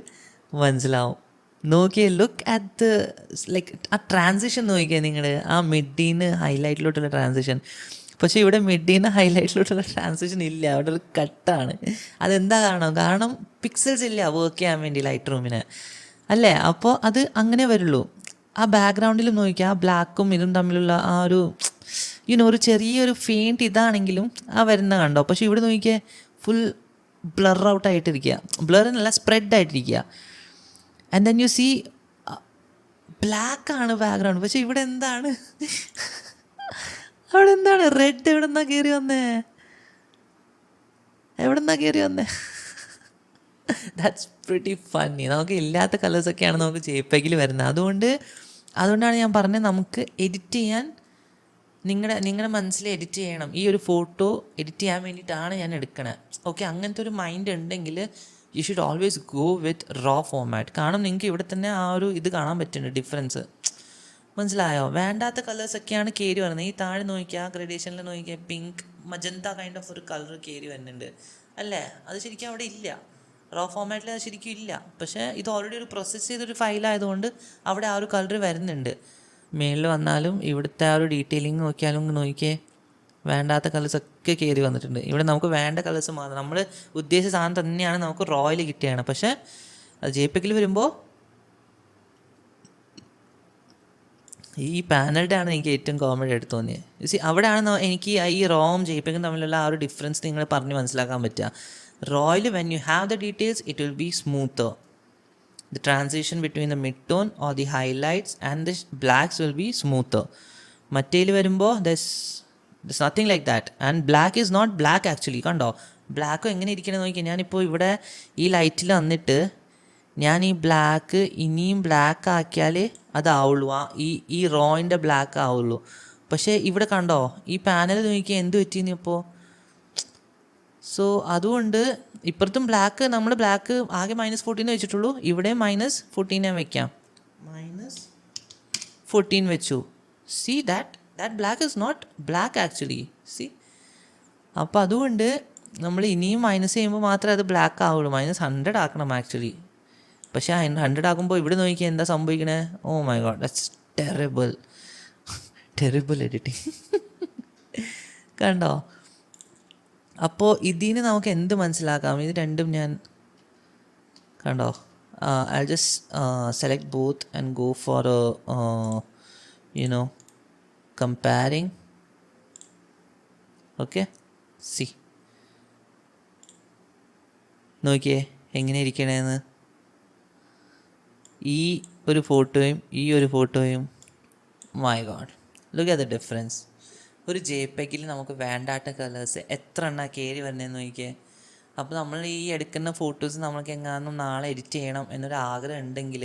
മനസ്സിലാവും. നോക്കിയേ, ലുക്ക് അറ്റ് ദ ലൈക്ക് ആ ട്രാൻസിഷൻ നോക്കിയാൽ നിങ്ങൾ, ആ മിഡീന്ന് ഹൈലൈറ്റിലോട്ടുള്ള ട്രാൻസിഷൻ. പക്ഷേ ഇവിടെ മിഡീന്ന് ഹൈലൈറ്റിലോട്ടുള്ള ട്രാൻസിഷൻ ഇല്ല, അവിടെ ഒരു കട്ടാണ്. അതെന്താ കാരണം പിക്സൽസ് ഇല്ല വർക്ക് ചെയ്യാൻ വേണ്ടി ലൈറ്റ് റൂമിന്, അല്ലേ? അപ്പോൾ അത് അങ്ങനെ വരുള്ളൂ. ആ ബാക്ക്ഗ്രൗണ്ടിൽ നോക്കിയാൽ ആ ബ്ലാക്കും ഇതും തമ്മിലുള്ള ആ ഒരു ഒരു ചെറിയൊരു ഫെയിൻറ്റ് ഇതാണെങ്കിലും ആ വരുന്ന കണ്ടോ. പക്ഷേ ഇവിടെ നോക്കിയാൽ ഫുൾ ബ്ലർ ഔട്ടായിട്ടിരിക്കുക, ബ്ലർ എന്നല്ല സ്പ്രെഡ് ആയിട്ടിരിക്കുക. ആൻഡ് ദെൻ യു സീ ബ്ലാക്കാണ് ബാക്ക്ഗ്രൗണ്ട്, പക്ഷെ ഇവിടെ എന്താണ് അവിടെ എന്താണ് റെഡ്? എവിടെന്നാ കയറി വന്നേ? That's pretty funny. നമുക്ക് ഇല്ലാത്ത കളേഴ്സൊക്കെയാണ് നമുക്ക് JPEG വരുന്നത്. അതുകൊണ്ടാണ് ഞാൻ പറഞ്ഞത്, നമുക്ക് എഡിറ്റ് ചെയ്യാൻ നിങ്ങളുടെ മനസ്സിൽ എഡിറ്റ് ചെയ്യണം. ഈ ഒരു ഫോട്ടോ എഡിറ്റ് ചെയ്യാൻ വേണ്ടിയിട്ടാണ് ഞാൻ എടുക്കണത്. ഓക്കെ, അങ്ങനത്തെ ഒരു മൈൻഡ് ഉണ്ടെങ്കിൽ you should always go with raw format. കാരണം നിങ്ങൾക്ക് ഇവിടെ തന്നെ ആ ഒരു ഇത് കാണാൻ പറ്റുന്നുണ്ട്, ഡിഫറൻസ്. മനസ്സിലായോ? വേണ്ടാത്ത കളേഴ്സൊക്കെയാണ് കയറി വരുന്നത്. ഈ താഴെ നോക്കിയാൽ ഗ്രഡേഷനിൽ നോക്കിയാൽ പിങ്ക് മജന്ത കൈൻഡ് ഓഫ് ഒരു കളർ കയറി വരുന്നുണ്ട്, അല്ലേ? അത് ശരിക്കും അവിടെ ഇല്ല, റോ ഫോമാറ്റിൽ അത് ശരിക്കും ഇല്ല. പക്ഷേ ഇത് ഓൾറെഡി ഒരു പ്രോസസ്സ് ചെയ്തൊരു ഫയലായതുകൊണ്ട് അവിടെ ആ ഒരു കളർ വരുന്നുണ്ട്. മേളിൽ വന്നാലും ഇവിടുത്തെ ആ ഒരു ഡീറ്റെയിലിംഗ് നോക്കിയേ, വേണ്ടാത്ത കളേഴ്സൊക്കെ കയറി വന്നിട്ടുണ്ട്. ഇവിടെ നമുക്ക് വേണ്ട കളേഴ്സ് മാത്രം, നമ്മൾ ഉദ്ദേശിച്ച സാധനം തന്നെയാണ് നമുക്ക് റോയിൽ കിട്ടുകയാണ്. പക്ഷേ അത് JPEG വരുമ്പോൾ ഈ പാനലിൻ്റെ ആണ് എനിക്ക് ഏറ്റവും കോമഡി ആയിട്ട് തോന്നിയത്. അവിടെയാണ് എനിക്ക് ഈ റോയും JPEG തമ്മിലുള്ള ആ ഒരു ഡിഫറൻസ് നിങ്ങൾ പറഞ്ഞ് മനസ്സിലാക്കാൻ പറ്റുക. റോയിൽ when you have the details it will be smoother. The transition between the mid-tone or the highlights and the blacks will be smoother. മറ്റേൽ വരുമ്പോൾ there's nothing like that. And black is not black actually. കണ്ടോ, black എങ്ങനെ ഇരിക്കണമെന്ന് നോക്കി. ഞാനിപ്പോൾ ഇവിടെ ഈ ലൈറ്റിൽ വന്നിട്ട് ഞാൻ ഈ ബ്ലാക്ക് ഇനിയും ബ്ലാക്ക് ആക്കിയാലേ അതാവുള്ളൂ, ഈ റോയിൻ്റെ ബ്ലാക്ക് ആവുള്ളൂ. പക്ഷേ ഇവിടെ കണ്ടോ, ഈ പാനൽ നോക്കിയാൽ എന്ത് പറ്റിയെന്ന് ഇപ്പോൾ. സോ അതുകൊണ്ട് ഇപ്പുറത്തും ബ്ലാക്ക്, നമ്മൾ ബ്ലാക്ക് ആകെ -14 വെച്ചിട്ടുള്ളൂ, ഇവിടെ -14 വെക്കാം. -14 വെച്ചു. See that black is not black actually. See, അപ്പോൾ അതുകൊണ്ട് നമ്മൾ ഇനിയും മൈനസ് ചെയ്യുമ്പോൾ മാത്രമേ അത് ബ്ലാക്ക് ആവുള്ളൂ. -100 ആക്കണം ആക്ച്വലി. പക്ഷേ 100 ആക്കുമ്പോൾ ഇവിടെ നോക്കിയാൽ എന്താ സംഭവിക്കണേ? Oh my God, that's terrible editing. കണ്ടോ? അപ്പോൾ ഇതിന് നമുക്ക് എന്ത് മനസ്സിലാക്കാം? ഇത് രണ്ടും ഞാൻ കണ്ടോ, I just select both and go for comparing. Okay, C നോക്കിയേ എങ്ങനെ ഇരിക്കണേന്ന്. ഈ ഒരു ഫോട്ടോയും my God, look at the difference. ഒരു JPEG-ൽ നമുക്ക് വേണ്ടാത്ത കളേഴ്സ് എത്ര എണ്ണ കയറി വരുന്നതെന്ന് നോക്കിയേ. അപ്പോൾ നമ്മൾ ഈ എടുക്കുന്ന ഫോട്ടോസ് നമുക്ക് എങ്ങാനും നാളെ എഡിറ്റ് ചെയ്യണം എന്നൊരു ആഗ്രഹം ഉണ്ടെങ്കിൽ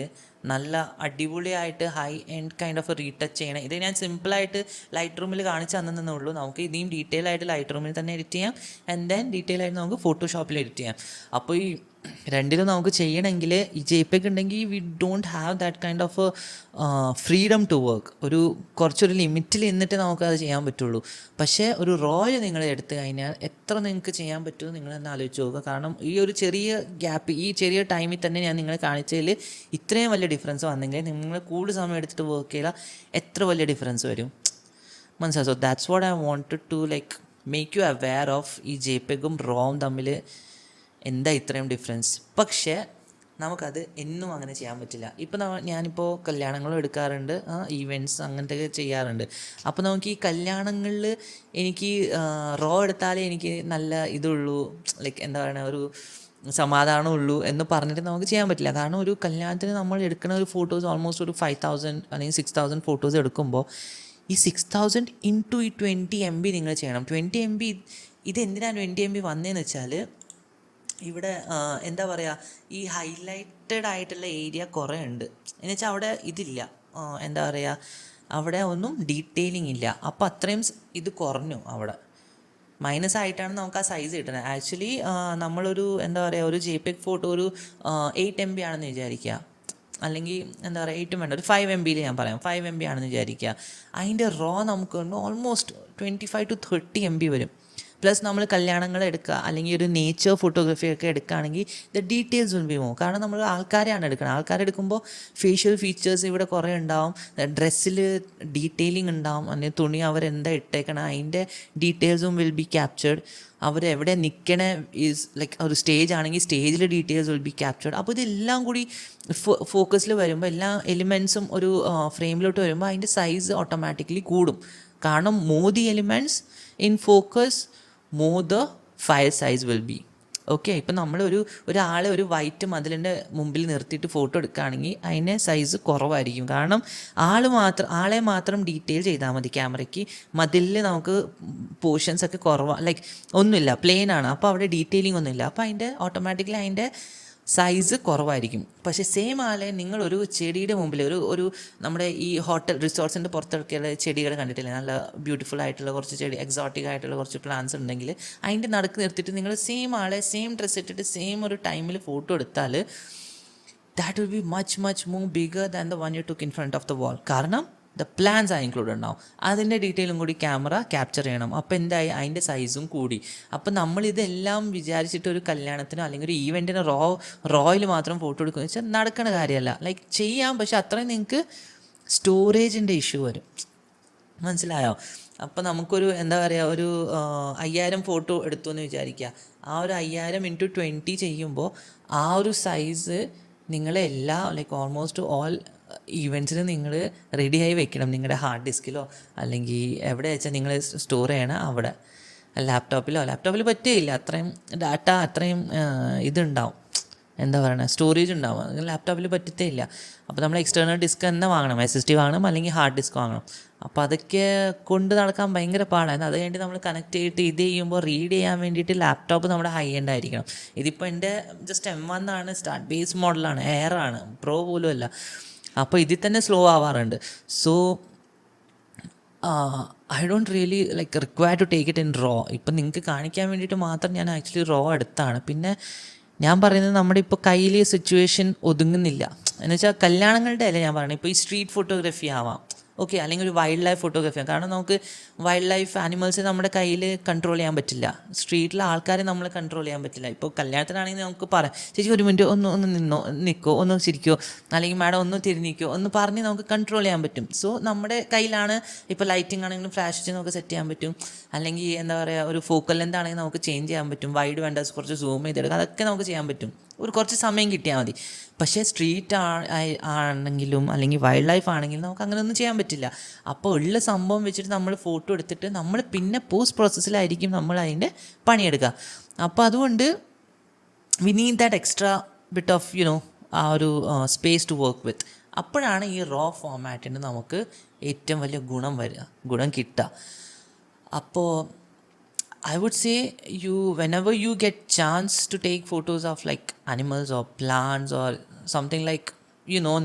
നല്ല അടിപൊളിയായിട്ട് high end kind of retouch ചെയ്യണം. ഇത് ഞാൻ സിമ്പിളായിട്ട് ലൈറ്റ് റൂമിൽ കാണിച്ച് തന്നേ ഉള്ളൂ. നമുക്ക് ഇനിയും ഡീറ്റെയിൽ ആയിട്ട് ലൈറ്റ് റൂമിൽ തന്നെ എഡിറ്റ് ചെയ്യാം, ആൻഡ് ദെൻ ഡീറ്റെയിൽ ആയിട്ട് നമുക്ക് ഫോട്ടോഷോപ്പിൽ എഡിറ്റ് ചെയ്യാം. അപ്പോൾ ഈ രണ്ടിലും നമുക്ക് ചെയ്യണമെങ്കിൽ ഈ JPEG ഉണ്ടെങ്കിൽ we don't have that kind of freedom to work. കുറച്ചൊരു ലിമിറ്റിൽ നിന്നിട്ട് നമുക്കത് ചെയ്യാൻ പറ്റുള്ളൂ. പക്ഷേ ഒരു റോയിൽ നിങ്ങൾ എടുത്തു കഴിഞ്ഞാൽ എത്ര നിങ്ങൾക്ക് ചെയ്യാൻ പറ്റുമെന്ന് നിങ്ങൾ തന്നെ ആലോചിച്ച് നോക്കുക. കാരണം ഈ ഒരു ചെറിയ ഗ്യാപ്പ്, ഈ ചെറിയ ടൈമിൽ തന്നെ ഞാൻ നിങ്ങളെ കാണിച്ചതിൽ ഇത്രയും വലിയ ഡിഫറൻസ് വന്നെങ്കിൽ നിങ്ങൾ കൂടുതൽ സമയം എടുത്തിട്ട് വർക്ക് ചെയ്താൽ എത്ര വലിയ ഡിഫറൻസ് വരും, മനസ്സിലാവും. So that's what I wanted to like make you aware of ഈ JPEG-ഉം RAWയും തമ്മിൽ എന്താ ഇത്രയും ഡിഫറൻസ്. പക്ഷേ നമുക്കത് എന്നും അങ്ങനെ ചെയ്യാൻ പറ്റില്ല. ഇപ്പോൾ ഞാനിപ്പോൾ കല്യാണങ്ങളും എടുക്കാറുണ്ട്, ഈവൻറ്റ്സ് അങ്ങനത്തെ ചെയ്യാറുണ്ട്. അപ്പോൾ നമുക്ക് ഈ കല്യാണങ്ങളിൽ എനിക്ക് RAW എടുത്താലേ എനിക്ക് നല്ല ഇതുള്ളൂ, ലൈക്ക് എന്താ പറയുക, ഒരു സമാധാനമുള്ളൂ എന്ന് പറഞ്ഞിട്ട് നമുക്ക് ചെയ്യാൻ പറ്റില്ല. കാരണം ഒരു കല്യാണത്തിന് നമ്മൾ എടുക്കുന്ന ഒരു ഫോട്ടോസ് ഓൾമോസ്റ്റ് ഒരു 5000 അല്ലെങ്കിൽ 6000 ഫോട്ടോസ് എടുക്കുമ്പോൾ ഈ 6000 ഇൻറ്റു ഈ 20 MB നിങ്ങൾ ചെയ്യണം. 20 MB ഇതെന്തിനാണ് 20 MB വന്നതെന്ന് വെച്ചാൽ ഇവിടെ എന്താ പറയുക, ഈ ഹൈലൈറ്റഡ് ആയിട്ടുള്ള ഏരിയ കുറേ ഉണ്ട്. എന്ന് വെച്ചാൽ അവിടെ ഇതില്ല, എന്താ പറയുക, അവിടെ ഒന്നും ഡീറ്റെയിലിംഗ് ഇല്ല. അപ്പോൾ അത്രയും ഇത് കുറഞ്ഞു. അവിടെ മൈനസ് ആയിട്ടാണ് നമുക്ക് ആ സൈസ് കിട്ടുന്നത്. ആക്ച്വലി നമ്മളൊരു എന്താ പറയുക, ഒരു JPEG ഫോട്ടോ ഒരു 8 MB ആണെന്ന് വിചാരിക്കുക, അല്ലെങ്കിൽ എന്താ പറയുക 8 വേണ്ട, ഒരു 5 MB ഞാൻ പറയാം, 5 MB ആണെന്ന് വിചാരിക്കുക. അതിൻ്റെ RAW നമുക്ക് ഓൾമോസ്റ്റ് 25 to 30 MB വരും. പ്ലസ് നമ്മൾ കല്യാണങ്ങൾ എടുക്കുക അല്ലെങ്കിൽ ഒരു നേച്ചർ ഫോട്ടോഗ്രാഫി ഒക്കെ എടുക്കുകയാണെങ്കിൽ the details will be more. കാരണം നമ്മൾ ആൾക്കാരെയാണ് എടുക്കുന്നത്. ആൾക്കാരെടുക്കുമ്പോൾ ഫേഷ്യൽ ഫീച്ചേഴ്സ് ഇവിടെ കുറേ ഉണ്ടാവും, ഡ്രസ്സിൽ ഡീറ്റെയിലിംഗ് ഉണ്ടാവും, അല്ലെങ്കിൽ തുണി അവരെന്താ ഇട്ടേക്കണം അതിൻ്റെ ഡീറ്റെയിൽസും വിൽ ബി ക്യാപ്ചേർഡ്. അവരെവിടെ നിൽക്കണേ ഈസ് ലൈക്ക് ഒരു സ്റ്റേജ് ആണെങ്കിൽ സ്റ്റേജിലെ ഡീറ്റെയിൽസ് വിൽ ബി ക്യാപ്ചേർഡ്. അപ്പോൾ ഇതെല്ലാം കൂടി ഫോക്കസിൽ വരുമ്പോൾ എല്ലാ എലിമെൻറ്റ്സും ഒരു ഫ്രെയിമിലോട്ട് വരുമ്പോൾ അതിൻ്റെ സൈസ് ഓട്ടോമാറ്റിക്കലി കൂടും. കാരണം more the elements in focus more the file size will be. Okay, ഇപ്പം ഒരാളെ ഒരു വൈറ്റ് മതിലിൻ്റെ മുമ്പിൽ നിർത്തിയിട്ട് ഫോട്ടോ എടുക്കുകയാണെങ്കിൽ അതിൻ്റെ സൈസ് കുറവായിരിക്കും. കാരണം ആളെ മാത്രം ഡീറ്റെയിൽ ചെയ്താൽ മതി ക്യാമറയ്ക്ക്. മതിലിൽ നമുക്ക് പോർഷൻസ് ഒക്കെ കുറവാണ്, ലൈക്ക് ഒന്നുമില്ല, പ്ലെയിൻ ആണ്. അപ്പോൾ അവിടെ ഡീറ്റെയിലിംഗ് ഒന്നുമില്ല. അപ്പോൾ അതിൻ്റെ ഓട്ടോമാറ്റിക്കലി അതിൻ്റെ സൈസ് കുറവായിരിക്കും. പക്ഷേ സെയിം ആളെ നിങ്ങളൊരു ചെടിയുടെ മുമ്പിൽ ഒരു നമ്മുടെ ഈ ഹോട്ടൽ റിസോർട്ട്സിൻ്റെ പുറത്തൊക്കെയുള്ള ചെടികൾ കണ്ടിട്ടില്ലേ, നല്ല ബ്യൂട്ടിഫുൾ ആയിട്ടുള്ള കുറച്ച് ചെടി, എക്സോട്ടിക് ആയിട്ടുള്ള കുറച്ച് പ്ലാന്റ്സ് ഉണ്ടെങ്കിൽ അതിൻ്റെ നടുക്ക് നിർത്തിയിട്ട് നിങ്ങൾ സെയിം ആളെ സെയിം ഡ്രസ്സ് ഇട്ടിട്ട് സെയിം ഒരു ടൈമിൽ ഫോട്ടോ എടുത്താൽ that will be much more bigger than the one you took in front of the wall. കാരണം ദ പ്ലാൻസ് ആ ഇൻക്ലൂഡ് ഉണ്ടാവും, അതിൻ്റെ ഡീറ്റെയിലും കൂടി ക്യാമറ ക്യാപ്ചർ ചെയ്യണം. അപ്പോൾ എന്തായി, അതിൻ്റെ സൈസും കൂടി. അപ്പോൾ നമ്മളിതെല്ലാം വിചാരിച്ചിട്ട് ഒരു കല്യാണത്തിനോ അല്ലെങ്കിൽ ഒരു ഈവെൻറ്റിനോ റോയിൽ മാത്രം ഫോട്ടോ എടുക്കുക വെച്ചാൽ നടക്കുന്ന കാര്യമല്ല. ലൈക്ക് ചെയ്യാം, പക്ഷെ അത്രയും നിങ്ങൾക്ക് സ്റ്റോറേജിൻ്റെ ഇഷ്യൂ വരും, മനസ്സിലായോ. അപ്പോൾ നമുക്കൊരു എന്താ പറയുക, ഒരു 5000 ഫോട്ടോ എടുത്തു എന്ന് വിചാരിക്കുക. ആ ഒരു 5000 ഇൻറ്റു 20 ചെയ്യുമ്പോൾ ആ ഒരു സൈസ് നിങ്ങളെല്ലാ ലൈക്ക് ഓൾമോസ്റ്റ് ഓൾ ഈവൻറ്റ്സിന് നിങ്ങൾ റെഡിയായി വെക്കണം. നിങ്ങളുടെ ഹാർഡ് ഡിസ്കിലോ അല്ലെങ്കിൽ എവിടെ വെച്ചാൽ നിങ്ങൾ സ്റ്റോർ ചെയ്യണം, അവിടെ ലാപ്ടോപ്പിൽ പറ്റുകയില്ല. അത്രയും ഡാറ്റ, അത്രയും ഇതുണ്ടാവും, എന്താ പറയുക, സ്റ്റോറേജ് ഉണ്ടാവും. ലാപ്ടോപ്പിൽ പറ്റത്തേ ഇല്ല. അപ്പോൾ നമ്മൾ എക്സ്റ്റേണൽ ഡിസ്ക് തന്നെ വാങ്ങണം, SSD വാങ്ങണം അല്ലെങ്കിൽ ഹാർഡ് ഡിസ്ക് വാങ്ങണം. അപ്പോൾ അതൊക്കെ കൊണ്ട് നടക്കാൻ ഭയങ്കര പാടാണ്. അത് കഴിഞ്ഞിട്ട് നമ്മൾ കണക്ട് ചെയ്തിട്ട് ഇത് ചെയ്യുമ്പോൾ റീഡ് ചെയ്യാൻ വേണ്ടിയിട്ട് ലാപ്ടോപ്പ് നമ്മുടെ ഹൈ എൻഡ് ആയിരിക്കണം. ഇതിപ്പോൾ എൻ്റെ ജസ്റ്റ് M1 ആണ്, സ്റ്റാർട്ട് ബേസ് മോഡലാണ്, എയർ ആണ്, പ്രോ പോലും അല്ല. അപ്പോൾ ഇതിൽ തന്നെ സ്ലോ ആവാറുണ്ട്. So I don't really like require to take it in RAW. ഇപ്പം നിങ്ങൾക്ക് കാണിക്കാൻ വേണ്ടിയിട്ട് മാത്രം ഞാൻ ആക്ച്വലി RAW എടുത്താണ്. പിന്നെ ഞാൻ പറയുന്നത് നമ്മുടെ ഇപ്പോൾ കയ്യിൽ സിറ്റുവേഷൻ ഒതുങ്ങുന്നില്ല എന്ന് വെച്ചാൽ കല്യാണങ്ങളുടെ അല്ല ഞാൻ പറയുന്നത്. ഇപ്പോൾ ഈ സ്ട്രീറ്റ് ഫോട്ടോഗ്രാഫി ആവാം, ഓക്കെ, അല്ലെങ്കിൽ ഒരു വൈൽഡ് ലൈഫ് ഫോട്ടോഗ്രാഫി. കാരണം നമുക്ക് വൈൽഡ് ലൈഫ് ആനിമൽസ് നമ്മുടെ കയ്യിൽ കൺട്രോൾ ചെയ്യാൻ പറ്റില്ല, സ്ട്രീറ്റിലെ ആൾക്കാരെ നമ്മൾ കൺട്രോൾ ചെയ്യാൻ പറ്റില്ല. ഇപ്പോൾ കല്യാണത്തിനാണെങ്കിൽ നമുക്ക് പറയാം, ചേച്ചി ഒരു മിനിറ്റ് ഒന്ന് നിൽക്കോ, ഒന്ന് ചിരിക്കോ, അല്ലെങ്കിൽ മാഡം ഒന്ന് തിരിഞ്ഞിക്കോ എന്ന് പറഞ്ഞ് നമുക്ക് കൺട്രോൾ ചെയ്യാൻ പറ്റും. സോ നമ്മുടെ കയ്യിലാണ്. ഇപ്പോൾ ലൈറ്റിംഗ് ആണെങ്കിലും ഫ്ലാഷ് നമുക്ക് സെറ്റ് ചെയ്യാൻ പറ്റും, അല്ലെങ്കിൽ എന്താ പറയുക, ഒരു ഫോക്കൽ ലെന്ത് ആണെങ്കിൽ നമുക്ക് ചേഞ്ച് ചെയ്യാൻ പറ്റും, വൈഡ് വേണ്ട കുറച്ച് സൂം ചെയ്തെടുക്കുക, അതൊക്കെ നമുക്ക് ചെയ്യാൻ പറ്റും. ഒരു കുറച്ച് സമയം കിട്ടിയാൽ മതി. പക്ഷേ സ്ട്രീറ്റ് ആണെങ്കിലും അല്ലെങ്കിൽ വൈൽഡ് ലൈഫ് ആണെങ്കിലും നമുക്ക് അങ്ങനെ ഒന്നും ചെയ്യാൻ പറ്റില്ല. അപ്പോൾ ഉള്ള സംഭവം വെച്ചിട്ട് നമ്മൾ ഫോട്ടോ എടുത്തിട്ട് നമ്മൾ പിന്നെ പോസ്റ്റ് പ്രോസസ്സിലായിരിക്കും നമ്മൾ അതിൻ്റെ പണിയെടുക്കുക. അപ്പോൾ അതുകൊണ്ട് we need that extra bit of ആ ഒരു സ്പേസ് ടു വർക്ക് വിത്ത്. അപ്പോഴാണ് ഈ റോ ഫോമാറ്റിന് നമുക്ക് ഏറ്റവും വലിയ ഗുണം കിട്ടുക. അപ്പോൾ I would say whenever you get chance to take photos of like animals or plants or something like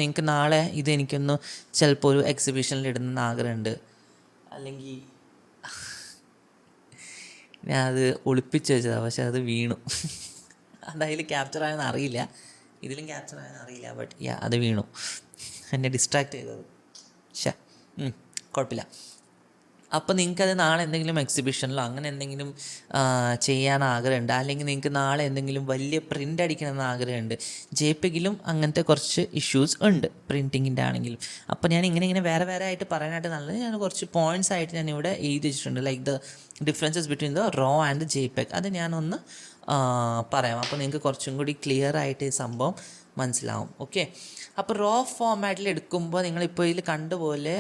നിങ്ങൾക്ക് നാളെ ഇതെനിക്കൊന്ന് ചിലപ്പോൾ ഒരു എക്സിബിഷനിൽ ഇടുന്ന ആഗ്രഹമുണ്ട്, അല്ലെങ്കിൽ ഞാൻ അത് ഒളിപ്പിച്ച് വെച്ചതാണ് പക്ഷെ അത് വീണു. അതതിൽ ക്യാപ്ചർ ആയെന്ന് അറിയില്ല, ഇതിലും ക്യാപ്ചർ ആയെന്ന് അറിയില്ല, ബട്ട് അത് വീണു, എന്നെ ഡിസ്ട്രാക്ട് ചെയ്തത്. കുഴപ്പമില്ല. അപ്പോൾ നിങ്ങൾക്കത് നാളെ എന്തെങ്കിലും എക്സിബിഷനിലോ അങ്ങനെ എന്തെങ്കിലും ചെയ്യാൻ ആഗ്രഹമുണ്ട്, അല്ലെങ്കിൽ നിങ്ങൾക്ക് നാളെ എന്തെങ്കിലും വലിയ പ്രിൻ്റ് അടിക്കണമെന്ന് ആഗ്രഹമുണ്ട്. ജെപിഇഗിലും അങ്ങനത്തെ കുറച്ച് ഇഷ്യൂസ് ഉണ്ട്, പ്രിൻറ്റിങ്ങിൻ്റെ ആണെങ്കിലും. അപ്പോൾ ഞാൻ ഇങ്ങനെ വേറെ ആയിട്ട് പറയാനായിട്ട് നല്ലത് ഞാൻ കുറച്ച് പോയിൻറ്റ്സ് ആയിട്ട് ഞാൻ ഇവിടെ എഴുതി വെച്ചിട്ടുണ്ട്, like the differences between the raw and the JPEG. അത് ഞാനൊന്ന് പറയാം. അപ്പോൾ നിങ്ങൾക്ക് കുറച്ചും കൂടി ക്ലിയർ ആയിട്ട് ഈ സംഭവം മനസ്സിലാവും. ഓക്കെ, അപ്പോൾ റോ ഫോമാറ്റിൽ എടുക്കുമ്പോൾ നിങ്ങളിപ്പോൾ ഇതിൽ കണ്ടുപോലെ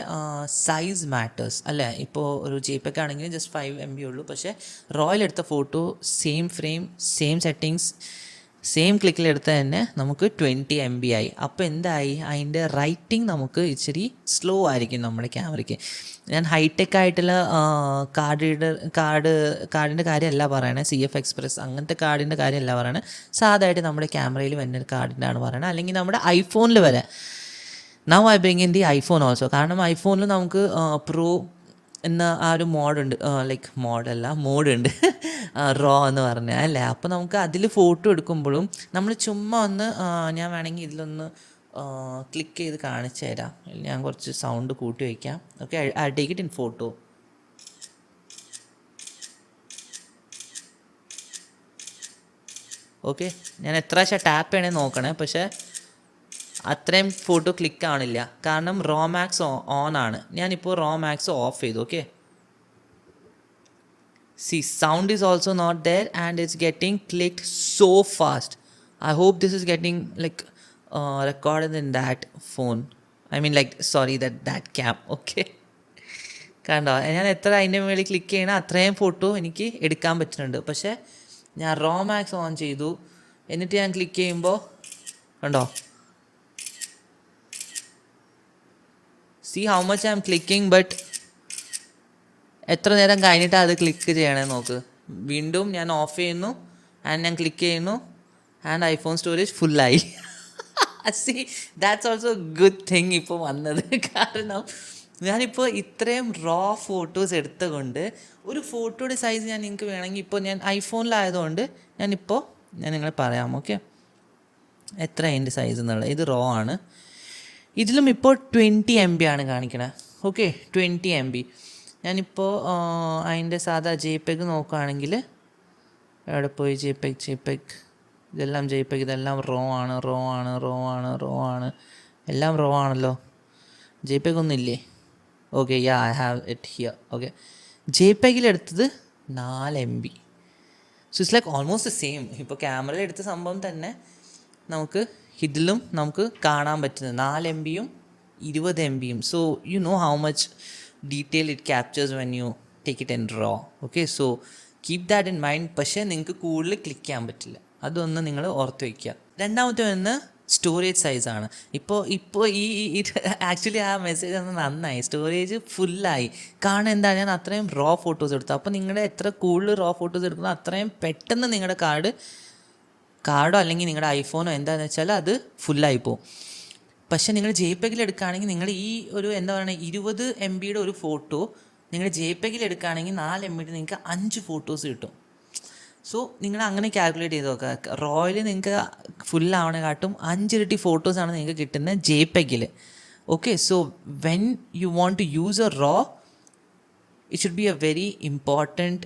സൈസ് മാറ്റേഴ്സ് അല്ലേ. ഇപ്പോൾ ഒരു ജെപിഇഗ് ആണെങ്കിൽ ജസ്റ്റ് 5 MB ഉള്ളൂ, പക്ഷേ റോയിലെടുത്ത photo same frame, same settings, same ക്ലിക്കിലെടുത്ത തന്നെ നമുക്ക് 20 MB ആയി. അപ്പോൾ എന്തായി, അതിൻ്റെ റൈറ്റിംഗ് നമുക്ക് ഇച്ചിരി സ്ലോ ആയിരിക്കും നമ്മുടെ ക്യാമറയ്ക്ക്. ഞാൻ ഹൈടെക് ആയിട്ടുള്ള കാർഡിൻ്റെ കാര്യമല്ല പറയണത്, CF Express അങ്ങനത്തെ കാർഡിൻ്റെ കാര്യമല്ല പറയണത്, സാധാരണ നമ്മുടെ ക്യാമറയിൽ വരുന്ന കാർഡിൻ്റെ ആണ് പറയണത്, അല്ലെങ്കിൽ നമ്മുടെ ഐഫോണിൽ വരെ. Now I bring in the iPhone also. കാരണം ഐഫോണിൽ നമുക്ക് പ്രോ എന്ന ആ ഒരു മോഡുണ്ട്, ലൈക്ക് മോഡുണ്ട് റോ എന്ന് പറഞ്ഞാൽ അല്ലേ. അപ്പോൾ നമുക്ക് അതിൽ ഫോട്ടോ എടുക്കുമ്പോഴും നമ്മൾ ചുമ്മാ ഒന്ന് ഞാൻ വേണമെങ്കിൽ ഇതിലൊന്ന് ക്ലിക്ക് ചെയ്ത് കാണിച്ചു തരാം. ഞാൻ കുറച്ച് സൗണ്ട് കൂട്ടി വയ്ക്കാം. Okay, I take it in photo. Okay, ഞാൻ എത്ര പ്രാവശ്യം ടാപ്പ് ചെയ്യണേ നോക്കണേ, പക്ഷേ അത്രയും ഫോട്ടോ ക്ലിക്ക് ആവണില്ല, കാരണം റോ മാക്സ് ഓൺ ആണ്. ഞാനിപ്പോൾ റോ മാക്സ് ഓഫ് ചെയ്തു. Okay, see, sound is also not there and it's getting clicked so fast. I hope this is getting like recorded in that phone. I mean like sorry, that cam. Okay, കണ്ടോ, ഞാൻ എത്ര അതിൻ്റെ മുകളിൽ click ചെയ്യണം അത്രയും photo എനിക്ക് എടുക്കാൻ പറ്റുന്നുണ്ട്. പക്ഷേ ഞാൻ റോ മാക്സ് ഓൺ ചെയ്തു, എന്നിട്ട് ഞാൻ ക്ലിക്ക് ചെയ്യുമ്പോൾ കണ്ടോ, see how much I am clicking, but എത്ര നേരം കഴിഞ്ഞിട്ടാണ് അത് ക്ലിക്ക് ചെയ്യണമെന്ന് നോക്ക്. വീണ്ടും ഞാൻ ഓഫ് ചെയ്യുന്നു ആൻഡ് ഞാൻ ക്ലിക്ക് ചെയ്യുന്നു ആൻഡ് ഐഫോൺ സ്റ്റോറേജ് ഫുള്ളായി. C, that's also good thing ഇപ്പോൾ വന്നത്. കാരണം ഞാനിപ്പോൾ ഇത്രയും റോ ഫോട്ടോസ് എടുത്തുകൊണ്ട് ഒരു ഫോട്ടോയുടെ സൈസ് ഞാൻ നിങ്ങൾക്ക് വേണമെങ്കിൽ ഇപ്പോൾ ഞാൻ ഐഫോണിലായതുകൊണ്ട് ഞാൻ നിങ്ങളെ പറയാം. ഓക്കെ, എത്ര അതിൻ്റെ സൈസ് എന്നുള്ളത്. ഇത് റോ ആണ്, ഇതിലും ഇപ്പോൾ 20 MB ആണ് കാണിക്കണത്. Okay, 20 MB. ഞാനിപ്പോൾ അതിൻ്റെ സാധാ ജെപിഇഗ് നോക്കുകയാണെങ്കിൽ എവിടെ പോയി, ജെപിഇഗ് ഇതെല്ലാം ജെപിഇഗ്, ഇതെല്ലാം റോ ആണ്, എല്ലാം റോ ആണല്ലോ. ജെപിഇഗ് ഒന്നുമില്ലേ? Okay, I have it here. Okay, ജെപിഇഗിലെടുത്തത് 4 MB. So it's like almost same. ഇപ്പോൾ ക്യാമറയിൽ എടുത്ത സംഭവം തന്നെ ഇതിലും നമുക്ക് കാണാൻ പറ്റുന്നത് 4 MBയും 20 MBയും. So you know how much detail it captures when you take it in raw. Okay, so keep that in mind. പക്ഷേ നിങ്ങൾക്ക് കൂടുതൽ ക്ലിക്ക് ചെയ്യാൻ പറ്റില്ല, അതൊന്ന് നിങ്ങൾ ഓർത്ത് വയ്ക്കുക. രണ്ടാമത്തെ ഒന്ന് സ്റ്റോറേജ് സൈസാണ്. ഇപ്പോൾ ഈ ആക്ച്വലി ആ മെസ്സേജ് ഒന്ന് നന്നായി, സ്റ്റോറേജ് ഫുള്ളായി. കാരണം എന്താ, ഞാൻ അത്രയും റോ ഫോട്ടോസ് എടുത്തു. അപ്പോൾ നിങ്ങളുടെ എത്ര കൂടുതൽ റോ ഫോട്ടോസ് എടുക്കുന്നോ അത്രയും പെട്ടെന്ന് നിങ്ങളുടെ കാർഡോ അല്ലെങ്കിൽ നിങ്ങളുടെ ഐഫോണോ എന്താണെന്ന് വെച്ചാൽ അത് ഫുള്ളായി പോകും. പക്ഷേ നിങ്ങൾ ജെപിഇഗിൽ എടുക്കുകയാണെങ്കിൽ നിങ്ങൾ ഈ ഒരു 20 MBയുടെ ഒരു ഫോട്ടോ നിങ്ങൾ ജെപിഇഗിൽ എടുക്കുകയാണെങ്കിൽ 4 MBയുടെ നിങ്ങൾക്ക് 5 ഫോട്ടോസ് കിട്ടും. സോ നിങ്ങൾ അങ്ങനെ കാൽക്കുലേറ്റ് ചെയ്ത് നോക്കുക. റോയിൽ നിങ്ങൾക്ക് ഫുള്ളാവണേക്കാട്ടും 5 ഇരട്ടി ഫോട്ടോസാണ് നിങ്ങൾക്ക് കിട്ടുന്നത് ജെപിഇഗിൽ. Okay, so when you want to use a raw, it should be a very important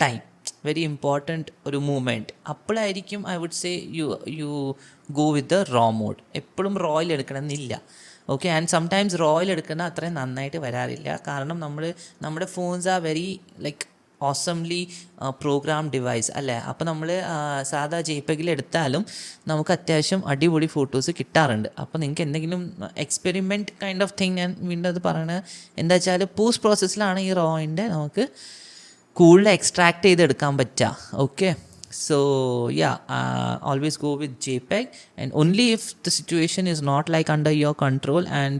time, very important ഒരു മൂമെൻറ്റ്. അപ്പോഴായിരിക്കും I would say you go with the raw mode. എപ്പോഴും റോയിൽ എടുക്കണമെന്നില്ല. ഓക്കെ, ആൻഡ് സംടൈംസ് റോയിൽ എടുക്കുന്ന അത്രയും നന്നായിട്ട് വരാറില്ല. കാരണം നമ്മുടെ phones are very like awesomely program device അല്ലേ. അപ്പോൾ നമ്മൾ സാധാ JPEG എടുത്താലും നമുക്ക് അത്യാവശ്യം അടിപൊളി ഫോട്ടോസ് കിട്ടാറുണ്ട്. അപ്പോൾ നിങ്ങൾക്ക് എന്തെങ്കിലും എക്സ്പെരിമെൻറ്റ് കൈൻഡ് ഓഫ് തിങ്, ഞാൻ വീണ്ടും അത് പറയണത് എന്താ വെച്ചാൽ പോസ്റ്റ് പ്രോസസ്സിലാണ് ഈ റോയിൻ്റെ നമുക്ക് കൂടുതൽ എക്സ്ട്രാക്ട് ചെയ്തെടുക്കാൻ പറ്റുക. Okay, so yeah, always go with JPEG, and only if the situation is not like under your control and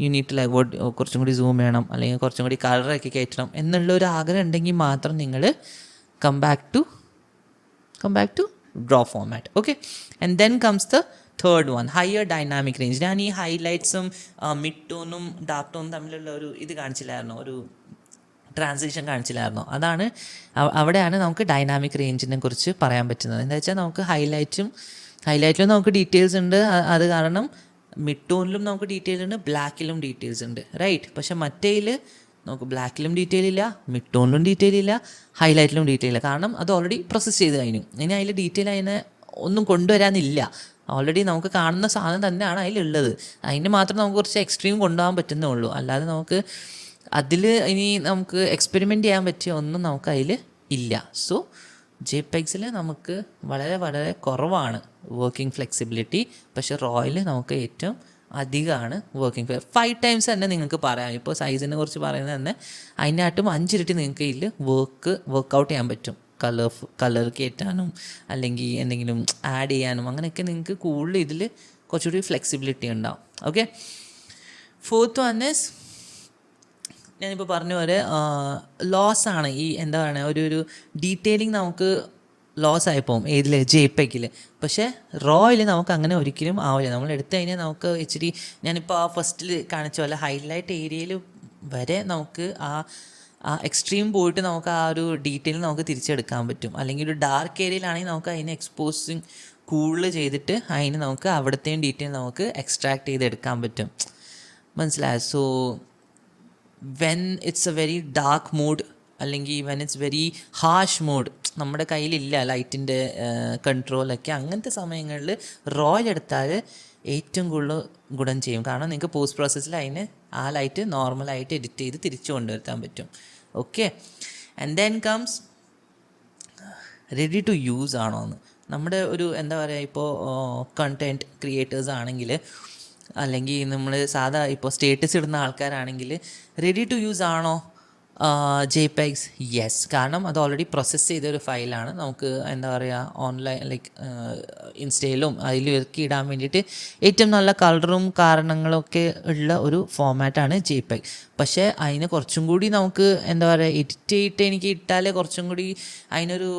you need to like കുറച്ചും കൂടി സൂം ചെയ്യണം അല്ലെങ്കിൽ കുറച്ചും കൂടി കളറൊക്കെ കയറ്റണം എന്നുള്ള ഒരു ആഗ്രഹം ഉണ്ടെങ്കിൽ മാത്രം നിങ്ങൾ come back to draw format. Okay, and then comes the third one, higher dynamic range. ഞാൻ ഈ ഹൈലൈറ്റ്സും മിഡ് ടോണും ഡാർക്ക് ടോണും തമ്മിലുള്ള ഒരു ഇത് കാണിച്ചില്ലായിരുന്നോ, ഒരു ട്രാൻസിഷൻ കാണിച്ചില്ലായിരുന്നോ, അതാണ് അവിടെയാണ് നമുക്ക് ഡൈനാമിക് റേഞ്ചിനെ കുറിച്ച് പറയാൻ പറ്റുന്നത്. എന്താ വെച്ചാൽ നമുക്ക് ഹൈലൈറ്റിലും നമുക്ക് ഡീറ്റെയിൽസ് ഉണ്ട്, അത് കാരണം മിഡ് ടോണിലും നമുക്ക് ഡീറ്റെയിൽസ് ഉണ്ട്, ബ്ലാക്കിലും ഡീറ്റെയിൽസ് ഉണ്ട്, റൈറ്റ്. പക്ഷെ മറ്റേതിൽ നമുക്ക് ബ്ലാക്കിലും ഡീറ്റെയിൽ ഇല്ല, മിഡ് ടോണിലും ഡീറ്റെയിൽ ഇല്ല, ഹൈലൈറ്റിലും ഡീറ്റെയിൽ ഇല്ല. കാരണം അത് ഓൾറെഡി പ്രോസസ്സ് ചെയ്ത് കഴിഞ്ഞു. ഇനി അതിൽ ഡീറ്റെയിൽ അതിനെ ഒന്നും കൊണ്ടുവരാനില്ല. ഓൾറെഡി നമുക്ക് കാണുന്ന സാധനം തന്നെയാണ് അതിലുള്ളത്. അതിന് മാത്രം നമുക്ക് കുറച്ച് എക്സ്ട്രീം കൊണ്ടുപോകാൻ പറ്റുന്നേ ഉള്ളൂ. അല്ലാതെ നമുക്ക് അതിൽ ഇനി നമുക്ക് എക്സ്പെരിമെൻ്റ് ചെയ്യാൻ പറ്റിയ ഒന്നും നമുക്ക് അതിൽ ഇല്ല. സോ JPEGസിൽ നമുക്ക് വളരെ വളരെ കുറവാണ് വർക്കിംഗ് ഫ്ലെക്സിബിലിറ്റി. പക്ഷേ റോയിൽ നമുക്ക് ഏറ്റവും അധികമാണ് വർക്കിംഗ് 5 times തന്നെ നിങ്ങൾക്ക് പറയാം. ഇപ്പോൾ സൈസിനെ കുറിച്ച് പറയുന്നത് തന്നെ അതിനായിട്ടും 5 ഇരട്ടി നിങ്ങൾക്ക് ഇതിൽ വർക്കൗട്ട് ചെയ്യാൻ പറ്റും. കളർ കയറ്റാനും അല്ലെങ്കിൽ എന്തെങ്കിലും ആഡ് ചെയ്യാനും അങ്ങനെയൊക്കെ നിങ്ങൾക്ക് കൂടുതൽ ഇതിൽ കുറച്ചുകൂടി ഫ്ലെക്സിബിലിറ്റി ഉണ്ടാവും. ഓക്കെ, ഫോർത്ത് വൺ ഈസ് ഞാനിപ്പോൾ പറഞ്ഞ പോലെ ലോസാണ്. ഈ എന്താ പറയുക, ഒരു ഡീറ്റെയിലിംഗ് നമുക്ക് ലോസ് ആയിപ്പോവും ഏതിൽ, JPEGയിൽ. പക്ഷേ റോയിൽ നമുക്ക് അങ്ങനെ ഒരിക്കലും ആവില്ല. നമ്മൾ എടുത്തു കഴിഞ്ഞാൽ നമുക്ക് ഇച്ചിരി, ഞാനിപ്പോൾ ആ ഫസ്റ്റിൽ കാണിച്ച പോലെ ഹൈലൈറ്റ് ഏരിയയിൽ വരെ നമുക്ക് ആ എക്സ്ട്രീം പോയിട്ട് നമുക്ക് ആ ഒരു ഡീറ്റെയിൽ നമുക്ക് തിരിച്ചെടുക്കാൻ പറ്റും. അല്ലെങ്കിൽ ഒരു ഡാർക്ക് ഏരിയയിലാണെങ്കിൽ നമുക്ക് അതിനെ എക്സ്പോസിങ് കൂടുതൽ ചെയ്തിട്ട് അതിന് നമുക്ക് അവിടുത്തെയും ഡീറ്റെയിൽ നമുക്ക് എക്സ്ട്രാക്ട് ചെയ്തെടുക്കാൻ പറ്റും. മനസ്സിലായോ? So when it's a very dark mood അല്ലെങ്കിൽ when it's very harsh mood, നമ്മുടെ കയ്യിലില്ല ലൈറ്റിൻ്റെ കൺട്രോളൊക്കെ, അങ്ങനത്തെ സമയങ്ങളിൽ റോയിൽ എടുത്താൽ ഏറ്റവും കൂടുതൽ ഗുണം ചെയ്യും. കാരണം നിങ്ങൾക്ക് പോസ്റ്റ് പ്രോസസ്സിൽ അതിന് ആ ലൈറ്റ് നോർമലായിട്ട് എഡിറ്റ് ചെയ്ത് തിരിച്ചു കൊണ്ടുവരുത്താൻ പറ്റും. Okay, and then comes ready to use ആണോ എന്ന്. നമ്മുടെ ഒരു എന്താ പറയുക, ഇപ്പോൾ കണ്ടൻറ്റ് ക്രിയേറ്റേഴ്സ് ആണെങ്കിൽ അല്ലെങ്കിൽ നമ്മൾ സാധാ ഇപ്പോൾ സ്റ്റേറ്റസ് ഇടുന്ന ആൾക്കാരാണെങ്കിൽ റെഡി ടു യൂസ് ആണോ JPEGs? യെസ്. കാരണം അത് ഓൾറെഡി പ്രോസസ്സ് ചെയ്തൊരു ഫയലാണ്. നമുക്ക് എന്താ പറയുക, ഓൺലൈൻ ലൈക്ക് ഇൻസ്റ്റയിലും അതിലൊക്കെ ഇടാൻ വേണ്ടിയിട്ട് ഏറ്റവും നല്ല കളറും കാരണങ്ങളൊക്കെ ഉള്ള ഒരു ഫോമാറ്റാണ് JPEG. പക്ഷേ അതിന് കുറച്ചും കൂടി നമുക്ക് എന്താ പറയുക, എഡിറ്റ് ചെയ്തിട്ട് എനിക്ക് ഇട്ടാലേ കുറച്ചും കൂടി അതിനൊരു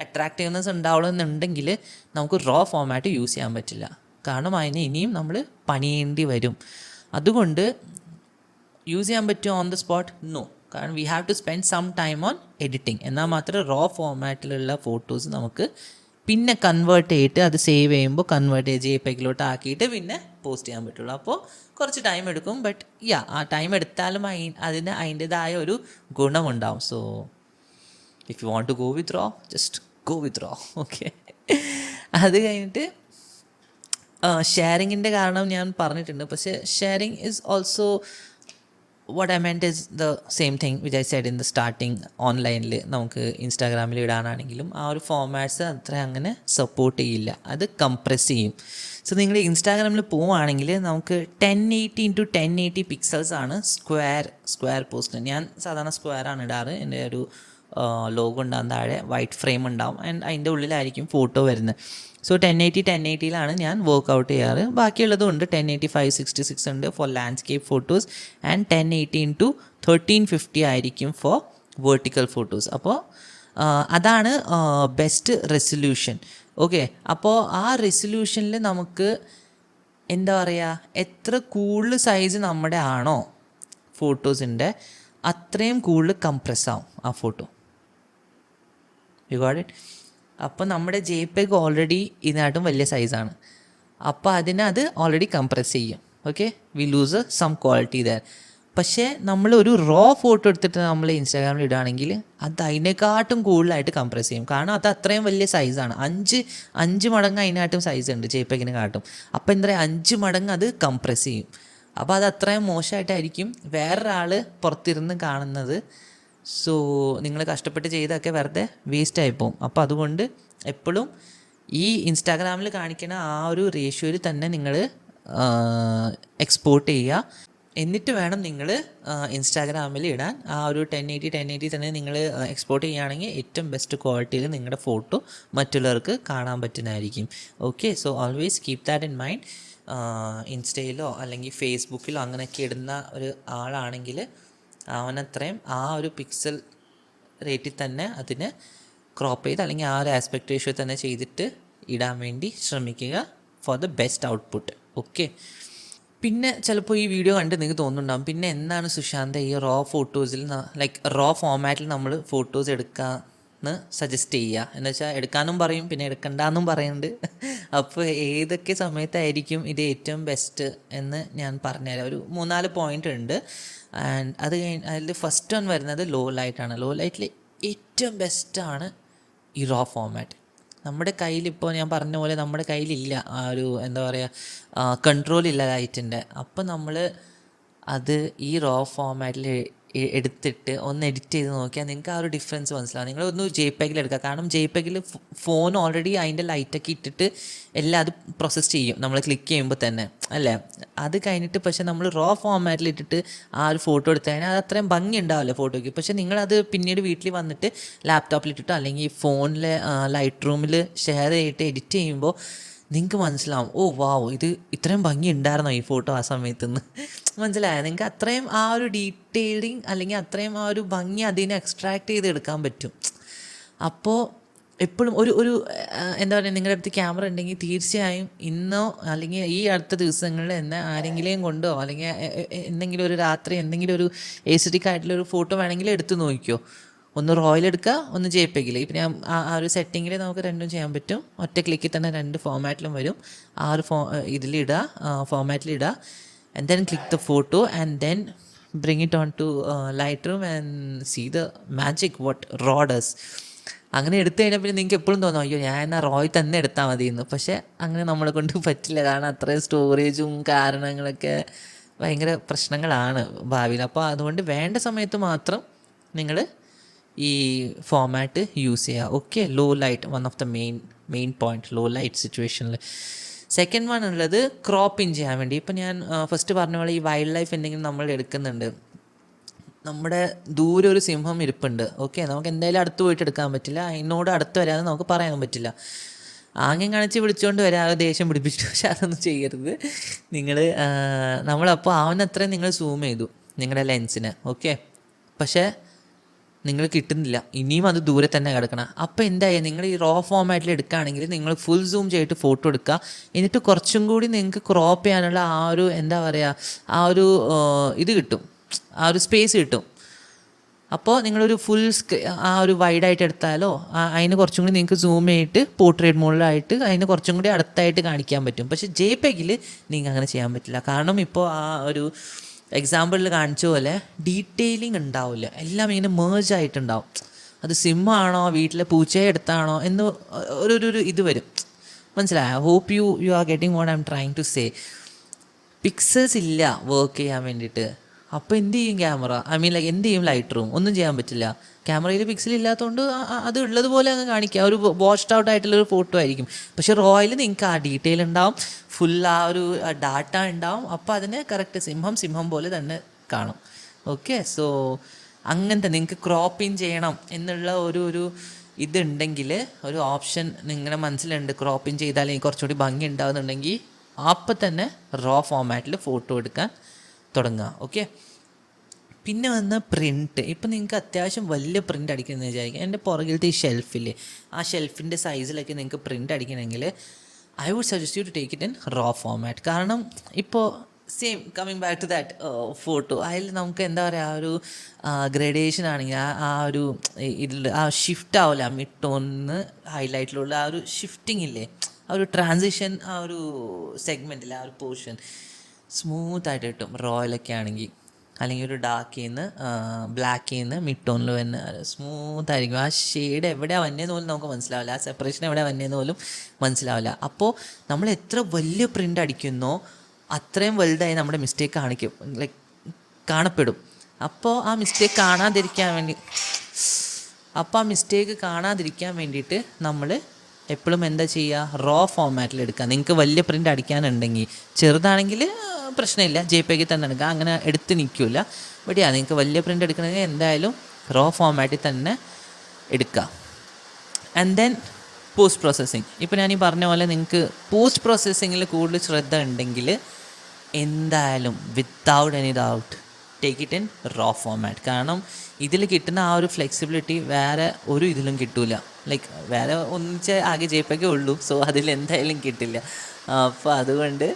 അട്രാക്റ്റീവ്നെസ് ഉണ്ടാവുമെന്നുണ്ടെങ്കിൽ നമുക്ക് റോ ഫോമാറ്റ് യൂസ് ചെയ്യാൻ പറ്റില്ല. കാരണം അതിന് ഇനിയും നമ്മൾ പണിയേണ്ടി വരും. അതുകൊണ്ട് യൂസ് ചെയ്യാൻ പറ്റുമോ ഓൺ ദ സ്പോട്ട്? നോ. കാരണം we have to spend some time on editing. എന്നാൽ മാത്രമേ റോ ഫോമാറ്റിലുള്ള ഫോട്ടോസ് നമുക്ക് പിന്നെ കൺവേർട്ട് ചെയ്തിട്ട് അത് സേവ് ചെയ്യുമ്പോൾ കൺവേർട്ട് ചെയ്ത് JPEGലോട്ട് ആക്കിയിട്ട് പിന്നെ പോസ്റ്റ് ചെയ്യാൻ പറ്റുള്ളൂ. അപ്പോൾ കുറച്ച് ടൈം എടുക്കും. ബട്ട് ആ ടൈം എടുത്താലും അതിന് അതിൻ്റെതായ ഒരു ഗുണമുണ്ടാവും. So if you want to go with raw, just go with raw. Okay, അത് കഴിഞ്ഞിട്ട് ഷെയറിങ്ങിൻ്റെ കാരണം ഞാൻ പറഞ്ഞിട്ടുണ്ട്. പക്ഷേ sharing is also what I meant is the same thing which I said in the starting. ഓൺലൈനിൽ നമുക്ക് ഇൻസ്റ്റാഗ്രാമിൽ ഇടാനാണെങ്കിലും ആ ഒരു ഫോമാറ്റ്സ് അത്ര അങ്ങനെ സപ്പോർട്ട് ചെയ്യില്ല, അത് കംപ്രസ് ചെയ്യും. സോ നിങ്ങൾ ഇൻസ്റ്റാഗ്രാമിൽ പോവുകയാണെങ്കിൽ നമുക്ക് 1080x1080 പിക്സൽസ് ആണ് സ്ക്വയർ പോസ്റ്റ്. ഞാൻ സാധാരണ സ്ക്വയറാണ് ഇടാറ്. എൻ്റെ ഒരു ലോഗോ ഉണ്ടാകും, താഴെ വൈറ്റ് ഫ്രെയിം ഉണ്ടാവും ആൻഡ് അതിൻ്റെ ഉള്ളിലായിരിക്കും ഫോട്ടോ വരുന്നത്. സോ 1080 ഞാൻ വർക്കൗട്ട് ചെയ്യാറ്. ബാക്കിയുള്ളതും ഉണ്ട്, 1080x566 ഉണ്ട് four landscape photos and 1080x1350 ആയിരിക്കും ഫോർ വേർട്ടിക്കൽ ഫോട്ടോസ്. അപ്പോൾ അതാണ് ബെസ്റ്റ് റെസൊല്യൂഷൻ. ഓക്കെ, അപ്പോൾ ആ റെസൊല്യൂഷനിൽ നമുക്ക് എന്താ പറയുക, എത്ര കൂടുതൽ സൈസ് നമ്മുടെ ആണോ ഫോട്ടോസിൻ്റെ അത്രയും കൂടുതൽ കംപ്രസ് ആവും ആ ഫോട്ടോ. You got it? അപ്പോൾ നമ്മുടെ JPEG ഓൾറെഡി ഇതിനായിട്ടും വലിയ സൈസാണ്. അപ്പോൾ അത് ഓൾറെഡി കംപ്രസ് ചെയ്യും. Okay, we lose some quality there. പക്ഷേ നമ്മൾ ഒരു റോ ഫോട്ടോ എടുത്തിട്ട് നമ്മൾ ഇൻസ്റ്റാഗ്രാമിൽ ഇടുകയാണെങ്കിൽ അത് അതിനെക്കാട്ടും കൂടുതലായിട്ട് കംപ്രസ് ചെയ്യും. കാരണം അത് അത്രയും വലിയ സൈസാണ്. 5 മടങ്ങ് അതിനായിട്ടും സൈസ് ഉണ്ട് JPEGനെ കാട്ടും. അപ്പോൾ എന്താ പറയുക, 5 മടങ്ങ് അത് കംപ്രസ് ചെയ്യും. അപ്പോൾ അത് അത്രയും മോശമായിട്ടായിരിക്കും വേറൊരാൾ പുറത്തിരുന്ന് കാണുന്നത്. സോ നിങ്ങൾ കഷ്ടപ്പെട്ട് ചെയ്തൊക്കെ വെറുതെ വേസ്റ്റ് ആയിപ്പോവും. അപ്പോൾ അതുകൊണ്ട് എപ്പോഴും ഈ ഇൻസ്റ്റാഗ്രാമിൽ കാണിക്കുന്ന ആ ഒരു റേഷ്യോയിൽ തന്നെ നിങ്ങൾ എക്സ്പോർട്ട് ചെയ്യുക. എന്നിട്ട് വേണം നിങ്ങൾ ഇൻസ്റ്റാഗ്രാമിൽ ഇടാൻ. ആ ഒരു 1080 തന്നെ നിങ്ങൾ എക്സ്പോർട്ട് ചെയ്യുകയാണെങ്കിൽ ഏറ്റവും ബെസ്റ്റ് ക്വാളിറ്റിയിൽ നിങ്ങളുടെ ഫോട്ടോ മറ്റുള്ളവർക്ക് കാണാൻ പറ്റുന്നതായിരിക്കും. Okay, so always keep that in mind. ഇൻസ്റ്റയിലോ അല്ലെങ്കിൽ ഫേസ്ബുക്കിലോ അങ്ങനെയൊക്കെ ഇടുന്ന ഒരു ആളാണെങ്കിൽ അവനത്രയും ആ ഒരു പിക്സൽ റേറ്റിൽ തന്നെ അതിനെ ക്രോപ്പ് ചെയ്ത് അല്ലെങ്കിൽ ആ ഒരു ആസ്പെക്ട് റേഷ്യോ തന്നെ ചെയ്തിട്ട് ഇടാൻ വേണ്ടി ശ്രമിക്കുക for the best output. Okay, പിന്നെ ചിലപ്പോൾ ഈ വീഡിയോ കണ്ട് നിങ്ങൾക്ക് തോന്നുന്നുണ്ടാകും, പിന്നെ എന്താണ് സുശാന്ത ഈ റോ ഫോട്ടോസിൽ ലൈക്ക് റോ ഫോമാറ്റിൽ നമ്മൾ ഫോട്ടോസ് എടുക്കാമെന്ന് സജസ്റ്റ് ചെയ്യുക എന്ന് വെച്ചാൽ എടുക്കാനും പറയും പിന്നെ എടുക്കണ്ടെന്നും പറയുന്നുണ്ട്. അപ്പോൾ ഏതൊക്കെ സമയത്തായിരിക്കും ഇത് ഏറ്റവും ബെസ്റ്റ് എന്ന് ഞാൻ പറഞ്ഞുതരാം. ഒരു 3-4 പോയിൻ്റ് ഉണ്ട്. ആൻഡ് അത് അതിൽ ഫസ്റ്റ് വൺ വരുന്നത് ലോ ലൈറ്റാണ്. ലോ ലൈറ്റിൽ ഏറ്റവും ബെസ്റ്റാണ് ഈ റോ ഫോമാറ്റ്. നമ്മുടെ കയ്യിലിപ്പോൾ ഞാൻ പറഞ്ഞ പോലെ നമ്മുടെ കയ്യിലില്ല ആ ഒരു എന്താ പറയുക കൺട്രോളില്ല ലൈറ്റിൻ്റെ. അപ്പോൾ നമ്മൾ അത് ഈ റോ ഫോമാറ്റിൽ എടുത്തിട്ട് ഒന്ന് എഡിറ്റ് ചെയ്ത് നോക്കിയാൽ നിങ്ങൾക്ക് ആ ഒരു ഡിഫറൻസ് മനസ്സിലാവും. നിങ്ങളൊന്ന് JPEG എടുക്കുക. കാരണം JPEG ഫോൺ ഓൾറെഡി അതിൻ്റെ ലൈറ്റൊക്കെ ഇട്ടിട്ട് എല്ലാം അത് പ്രോസസ്സ് ചെയ്യും നമ്മൾ ക്ലിക്ക് ചെയ്യുമ്പോൾ തന്നെ, അല്ലേ? അത് കഴിഞ്ഞിട്ട് പക്ഷേ നമ്മൾ റോ ഫോമാറ്റിൽ ഇട്ടിട്ട് ആ ഒരു ഫോട്ടോ എടുത്തു കഴിഞ്ഞാൽ അത് അത്രയും ഭംഗി ഉണ്ടാവില്ല ഫോട്ടോയ്ക്ക്. പക്ഷേ നിങ്ങളത് പിന്നീട് വീട്ടിൽ വന്നിട്ട് ലാപ്ടോപ്പിലിട്ടിട്ടോ അല്ലെങ്കിൽ ഫോണിലെ ലൈറ്റ് റൂമിൽ ഷെയർ ചെയ്തിട്ട് എഡിറ്റ് ചെയ്യുമ്പോൾ നിങ്ങൾക്ക് മനസ്സിലാവും, ഓ വാവ്, ഇത് ഇത്രയും ഭംഗി ഉണ്ടായിരുന്നോ ഈ ഫോട്ടോ ആ സമയത്ത് നിന്ന്. മനസ്സിലായോ? നിങ്ങൾക്ക് അത്രയും ആ ഒരു ഡീറ്റെയിലിങ് അല്ലെങ്കിൽ അത്രയും ആ ഒരു ഭംഗി അതിനെ എക്സ്ട്രാക്ട് ചെയ്ത് എടുക്കാൻ പറ്റും. അപ്പോൾ എപ്പോഴും ഒരു എന്താ പറയുക, നിങ്ങളുടെ അടുത്ത് ക്യാമറ ഉണ്ടെങ്കിൽ തീർച്ചയായും ഇന്നോ അല്ലെങ്കിൽ ഈ അടുത്ത ദിവസങ്ങളിൽ എന്നെ ആരെങ്കിലും കൊണ്ടോ അല്ലെങ്കിൽ എന്തെങ്കിലും ഒരു രാത്രി എന്തെങ്കിലും ഒരു എസ്തെറ്റിക് ആയിട്ടുള്ളൊരു ഫോട്ടോ വേണമെങ്കിൽ എടുത്ത് നോക്കിയോ. ഒന്ന് റോയിൽ എടുക്കുക, ഒന്ന് JPEG. ഇപ്പം ഞാൻ ആ ഒരു സെറ്റിങ്ങിൽ നമുക്ക് രണ്ടും ചെയ്യാൻ പറ്റും. ഒറ്റ ക്ലിക്കിൽ തന്നെ 2 ഫോമാറ്റിലും വരും. ആ ഒരു ഇതിലിടുക, ഫോമാറ്റിലിടുക, and then click the photo and then bring it on to Lightroom and see the magic what raw does. അങ്ങനെ എടുത്തു കഴിഞ്ഞാൽ പിന്നെ നിങ്ങൾക്ക് എപ്പോഴും തോന്നും, അയ്യോ ഞാൻ എന്നാൽ റോയിൽ തന്നെ എടുത്താൽ മതി എന്ന്. പക്ഷേ അങ്ങനെ നമ്മളെ കൊണ്ട് പറ്റില്ല. കാരണം അത്രയും സ്റ്റോറേജും കാരണങ്ങളൊക്കെ ഭയങ്കര പ്രശ്നങ്ങളാണ് ഭാവിയിൽ. അപ്പോൾ അതുകൊണ്ട് വേണ്ട സമയത്ത് മാത്രം നിങ്ങൾ ഈ ഫോമാറ്റ് യൂസ് ചെയ്യുക. Okay, low light one of the main point low light സിറ്റുവേഷനിൽ. സെക്കൻഡ് വൺ ഉള്ളത് ക്രോപ്പ് ഇൻ ചെയ്യാൻ വേണ്ടി. ഇപ്പം ഞാൻ ഫസ്റ്റ് പറഞ്ഞ പോലെ ഈ വൈൽഡ് ലൈഫ് എന്തെങ്കിലും നമ്മൾ എടുക്കുന്നുണ്ട്, നമ്മുടെ ദൂരെ ഒരു സിംഹം ഇരിപ്പുണ്ട്. ഓക്കെ, നമുക്ക് എന്തായാലും അടുത്ത് പോയിട്ട് എടുക്കാൻ പറ്റില്ല, അതിനോട് അടുത്ത് വരാമെന്ന് നമുക്ക് പറയാൻ പറ്റില്ല. ആംഗ്യം കാണിച്ച് വിളിച്ചുകൊണ്ട് വരാതെ ദേഷ്യം പിടിപ്പിച്ചിട്ട്. പക്ഷെ അതൊന്നും ചെയ്യരുത് നിങ്ങൾ. നമ്മളപ്പോൾ ആവുന്നത്രയും നിങ്ങൾ സൂം ചെയ്തു നിങ്ങളുടെ ലെൻസിന്. ഓക്കെ, പക്ഷേ നിങ്ങൾ കിട്ടുന്നില്ല, ഇനിയും അത് ദൂരെ തന്നെ കിടക്കണം. അപ്പോൾ എന്തായി, നിങ്ങൾ ഈ റോ ഫോമാറ്റിൽ എടുക്കുകയാണെങ്കിൽ നിങ്ങൾ ഫുൾ സൂം ചെയ്തിട്ട് ഫോട്ടോ എടുക്കുക. എന്നിട്ട് കുറച്ചും കൂടി നിങ്ങൾക്ക് ക്രോപ്പ് ചെയ്യാനുള്ള ആ ഒരു എന്താ പറയുക ആ ഒരു ഇത് കിട്ടും, ആ ഒരു സ്പേസ് കിട്ടും. അപ്പോൾ നിങ്ങളൊരു ഫുൾ ആ ഒരു വൈഡായിട്ട് എടുത്താലോ അതിന് കുറച്ചും കൂടി നിങ്ങൾക്ക് സൂം ചെയ്തിട്ട് പോർട്രേറ്റ് മോഡിലായിട്ട് അതിന് കുറച്ചും കൂടി അടുത്തായിട്ട് കാണിക്കാൻ പറ്റും. പക്ഷേ JPEG നിങ്ങൾക്ക് അങ്ങനെ ചെയ്യാൻ പറ്റില്ല. കാരണം ഇപ്പോൾ ആ ഒരു എക്സാമ്പിളിൽ കാണിച്ച പോലെ ഡീറ്റെയിലിംഗ് ഉണ്ടാവില്ല, എല്ലാം ഇങ്ങനെ മേർജ് ആയിട്ടുണ്ടാവും. അത് സിമ്മാണോ വീട്ടിലെ പൂച്ചയെ എടുത്താണോ എന്ന് ഒരു ഇത് വരും. മനസ്സിലായോ? Hope you are getting what I am trying to say. Pixels ഇല്ല വർക്ക് ചെയ്യാൻ വേണ്ടിയിട്ട്. അപ്പോൾ എന്ത് ചെയ്യും ക്യാമറ, ലൈക്ക് എന്ത് ചെയ്യും ലൈറ്റ് റൂം? ഒന്നും ചെയ്യാൻ പറ്റില്ല. ക്യാമറയിൽ പിക്സൽ ഇല്ലാത്തതുകൊണ്ട് അത് ഉള്ളതുപോലെ അങ്ങ് കാണിക്കുക, ഒരു വാഷ്ഡ് ഔട്ട് ആയിട്ടുള്ളൊരു ഫോട്ടോ ആയിരിക്കും. പക്ഷേ റോയിൽ നിങ്ങൾക്ക് ആ ഡീറ്റെയിൽ ഉണ്ടാവും, ഫുൾ ആ ഒരു ഡാറ്റ ഉണ്ടാവും. അപ്പോൾ അതിന് കറക്റ്റ് സിംഹം പോലെ തന്നെ കാണും. ഓക്കെ, സോ അങ്ങനത്തെ നിങ്ങൾക്ക് ക്രോപ്പ് ഇൻ ചെയ്യണം എന്നുള്ള ഒരു ഇതുണ്ടെങ്കിൽ, ഒരു ഓപ്ഷൻ നിങ്ങളുടെ മനസ്സിലുണ്ട്, ക്രോപ്പ് ഇൻ ചെയ്താൽ കുറച്ചുകൂടി ഭംഗി ഉണ്ടാകുന്നുണ്ടെങ്കിൽ അപ്പം തന്നെ റോ ഫോമാറ്റിൽ ഫോട്ടോ എടുക്കാൻ തുടങ്ങുക. ഓക്കെ, പിന്നെ വന്ന് പ്രിൻറ്റ്. ഇപ്പം നിങ്ങൾക്ക് അത്യാവശ്യം വലിയ പ്രിൻ്റ് അടിക്കണമെന്ന് വിചാരിക്കുക. എൻ്റെ പുറകിലത്തെ ഈ ഷെൽഫിൽ ആ ഷെൽഫിൻ്റെ സൈസിലൊക്കെ നിങ്ങൾക്ക് പ്രിൻ്റ് അടിക്കണമെങ്കിൽ I would suggest you to take it in raw format. കാരണം ഇപ്പോൾ same coming back to that photo, അതിൽ നമുക്ക് എന്താ പറയുക ആ ഒരു ഗ്രഡേഷൻ ആണെങ്കിൽ ആ ഒരു ഇതിൽ ആ ഷിഫ്റ്റ് ആവില്ല, മിഡ് ടോണിന്ന് ഹൈലൈറ്റിലുള്ള ആ ഒരു ഷിഫ്റ്റിംഗ് ഇല്ലേ, ആ ഒരു ട്രാൻസിഷൻ, ആ ഒരു സെഗ്മെൻറ്റിൽ ആ ഒരു പോർഷൻ സ്മൂത്തായിട്ട് കിട്ടും റോയിലൊക്കെ ആണെങ്കിൽ. അല്ലെങ്കിൽ ഒരു ഡാർക്കിൽ നിന്ന് ബ്ലാക്കിൽ നിന്ന് മിഡ് ടോണിൽ വന്ന് സ്മൂത്തായിരിക്കും. ആ ഷെയ്ഡ് എവിടെയാണ് വന്നതെന്ന് പോലും നമുക്ക് മനസ്സിലാവില്ല, ആ സെപ്പറേഷൻ എവിടെ വന്നതെന്ന് പോലും മനസ്സിലാവില്ല. അപ്പോൾ നമ്മൾ എത്ര വലിയ പ്രിൻ്റ് അടിക്കുന്നോ അത്രയും വലുതായി നമ്മുടെ മിസ്റ്റേക്ക് കാണപ്പെടും. അപ്പോൾ ആ മിസ്റ്റേക്ക് കാണാതിരിക്കാൻ വേണ്ടി വേണ്ടിയിട്ട് നമ്മൾ എപ്പോഴും എന്താ ചെയ്യുക, റോ ഫോമാറ്റിൽ എടുക്കുക. നിങ്ങൾക്ക് വലിയ പ്രിൻ്റ് അടിക്കാനുണ്ടെങ്കിൽ, ചെറുതാണെങ്കിൽ പ്രശ്നമില്ല, JPEG തന്നെ എടുക്കുക, അങ്ങനെ എടുത്ത് നിൽക്കില്ല. ബട്ട് നിങ്ങൾക്ക് വലിയ പ്രിൻ്റ് എടുക്കണമെങ്കിൽ എന്തായാലും റോ ഫോമാറ്റിൽ തന്നെ എടുക്കുക. And then post processing. ഇപ്പോൾ ഞാൻ ഈ പറഞ്ഞ പോലെ നിങ്ങൾക്ക് പോസ്റ്റ് പ്രോസസ്സിങ്ങിൽ കൂടുതൽ ശ്രദ്ധ ഉണ്ടെങ്കിൽ എന്തായാലും without any doubt take it in raw format. കാരണം ഇതിൽ കിട്ടുന്ന ആ ഒരു ഫ്ലെക്സിബിലിറ്റി വേറെ ഒരു ഇതിലും കിട്ടില്ല. ലൈക്ക് വേറെ ഒന്നിച്ച് ആകെ JPEG ഉള്ളൂ, സോ അതിൽ എന്തായാലും കിട്ടില്ല. അപ്പോൾ അതുകൊണ്ട്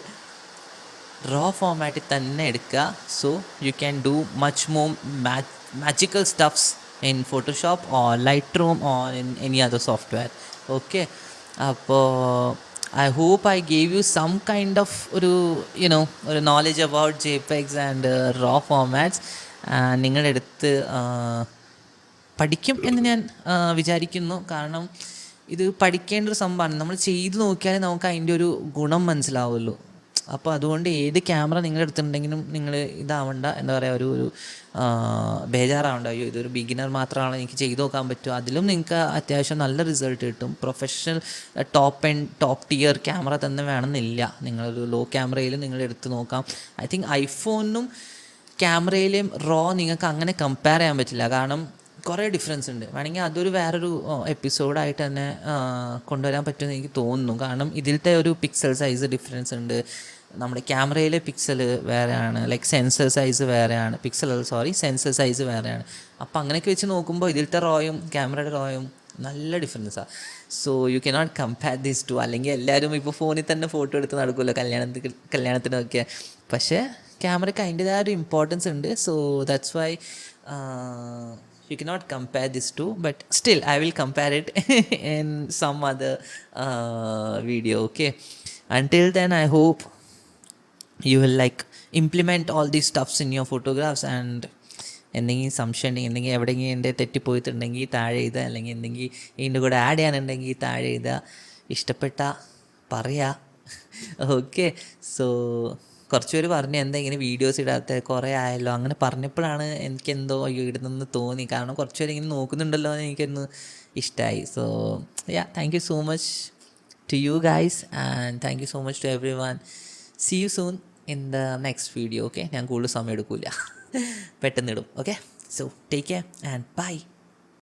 റോ ഫോമാറ്റിൽ തന്നെ എടുക്കുക. So you can do much more magical stuffs in Photoshop or light room or in any other software. Okay, അപ്പോൾ I hope I gave you some kind of ഒരു knowledge about JPEGs and raw formats. നിങ്ങളുടെ അടുത്ത് പഠിക്കും എന്ന് ഞാൻ വിചാരിക്കുന്നു. കാരണം ഇത് പഠിക്കേണ്ട ഒരു സംഭവമാണ്. നമ്മൾ ചെയ്ത് നോക്കിയാലേ നമുക്ക് അതിൻ്റെ ഒരു ഗുണം മനസ്സിലാവുള്ളൂ. അപ്പോൾ അതുകൊണ്ട് ഏത് ക്യാമറ നിങ്ങളുടെ അടുത്തുണ്ടെങ്കിലും നിങ്ങൾ ഇതാവണ്ട, എന്താ പറയുക, ഒരു ബേജാറാവണ്ട. അയ്യോ ഇതൊരു ബിഗിനർ മാത്രമാണ്, എനിക്ക് ചെയ്ത് നോക്കാൻ പറ്റുമോ. അതിലും നിങ്ങൾക്ക് അത്യാവശ്യം നല്ല റിസൾട്ട് കിട്ടും. പ്രൊഫഷണൽ ടോപ്പ് ടിയർ ക്യാമറ തന്നെ വേണമെന്നില്ല. നിങ്ങളൊരു ലോ ക്യാമറയിലും നിങ്ങൾ എടുത്ത് നോക്കാം. ഐ തിങ്ക് ഐഫോണിനും ക്യാമറയിലെയും റോ നിങ്ങൾക്ക് അങ്ങനെ കമ്പയർ ചെയ്യാൻ പറ്റില്ല. കാരണം കുറേ ഡിഫറൻസ് ഉണ്ട്. വേണമെങ്കിൽ അതൊരു വേറൊരു എപ്പിസോഡായിട്ട് തന്നെ കൊണ്ടുവരാൻ പറ്റുമെന്ന് എനിക്ക് തോന്നുന്നു. കാരണം ഇതിലത്തെ ഒരു പിക്സൽ സൈസ് ഡിഫറൻസ് ഉണ്ട്. നമ്മുടെ ക്യാമറയിലെ പിക്സൽ വേറെയാണ്, ലൈക്ക് സെൻസർ സൈസ് വേറെയാണ്, സെൻസർ സൈസ് വേറെയാണ്. അപ്പോൾ അങ്ങനെയൊക്കെ വെച്ച് നോക്കുമ്പോൾ ഇതിലത്തെ റോയും ക്യാമറയുടെ റോയും നല്ല ഡിഫറൻസാണ്. So you cannot compare these two. അല്ലെങ്കിൽ എല്ലാവരും ഇപ്പോൾ ഫോണിൽ തന്നെ ഫോട്ടോ എടുത്ത് നടക്കുമല്ലോ കല്യാണത്തിനൊക്കെ. പക്ഷേ ക്യാമറയ്ക്ക് അതിൻ്റെതായ ഒരു ഇമ്പോർട്ടൻസ് ഉണ്ട്. So that's why you cannot compare these two, but still I will compare it in some other video. Okay, until then I hope you will like implement all these stuffs in your photographs. And എന്തെങ്കിലും സംശയം ഉണ്ടെങ്കിൽ, എന്തെങ്കിലും എവിടെയെങ്കിലും എൻ്റെ തെറ്റിപ്പോയിട്ടുണ്ടെങ്കിൽ താഴെ എഴുതുക, അല്ലെങ്കിൽ എന്തെങ്കിലും ഇതിൻ്റെ കൂടെ ആഡ് ചെയ്യാനുണ്ടെങ്കിൽ താഴെ എഴുതുക. ഇഷ്ടപ്പെട്ട പറയാ. ഓക്കെ, സോ കുറച്ച് പേര് പറഞ്ഞു എന്താ ഇങ്ങനെ വീഡിയോസ് ഇടാത്ത, കുറേ ആയല്ലോ. അങ്ങനെ പറഞ്ഞപ്പോഴാണ് എനിക്കെന്തോ ഇടുന്നെന്ന് തോന്നി. കാരണം കുറച്ച് പേര് ഇങ്ങനെ നോക്കുന്നുണ്ടല്ലോ എന്ന് എനിക്കൊന്ന് ഇഷ്ടമായി. So thank you so much to you guys, and thank you so much to everyone. See you soon in the next video. Okay, ഞാൻ കൂടുതൽ സമയം എടുക്കില്ല, പെട്ടെന്ന് ഇടും. Okay, so take care and by.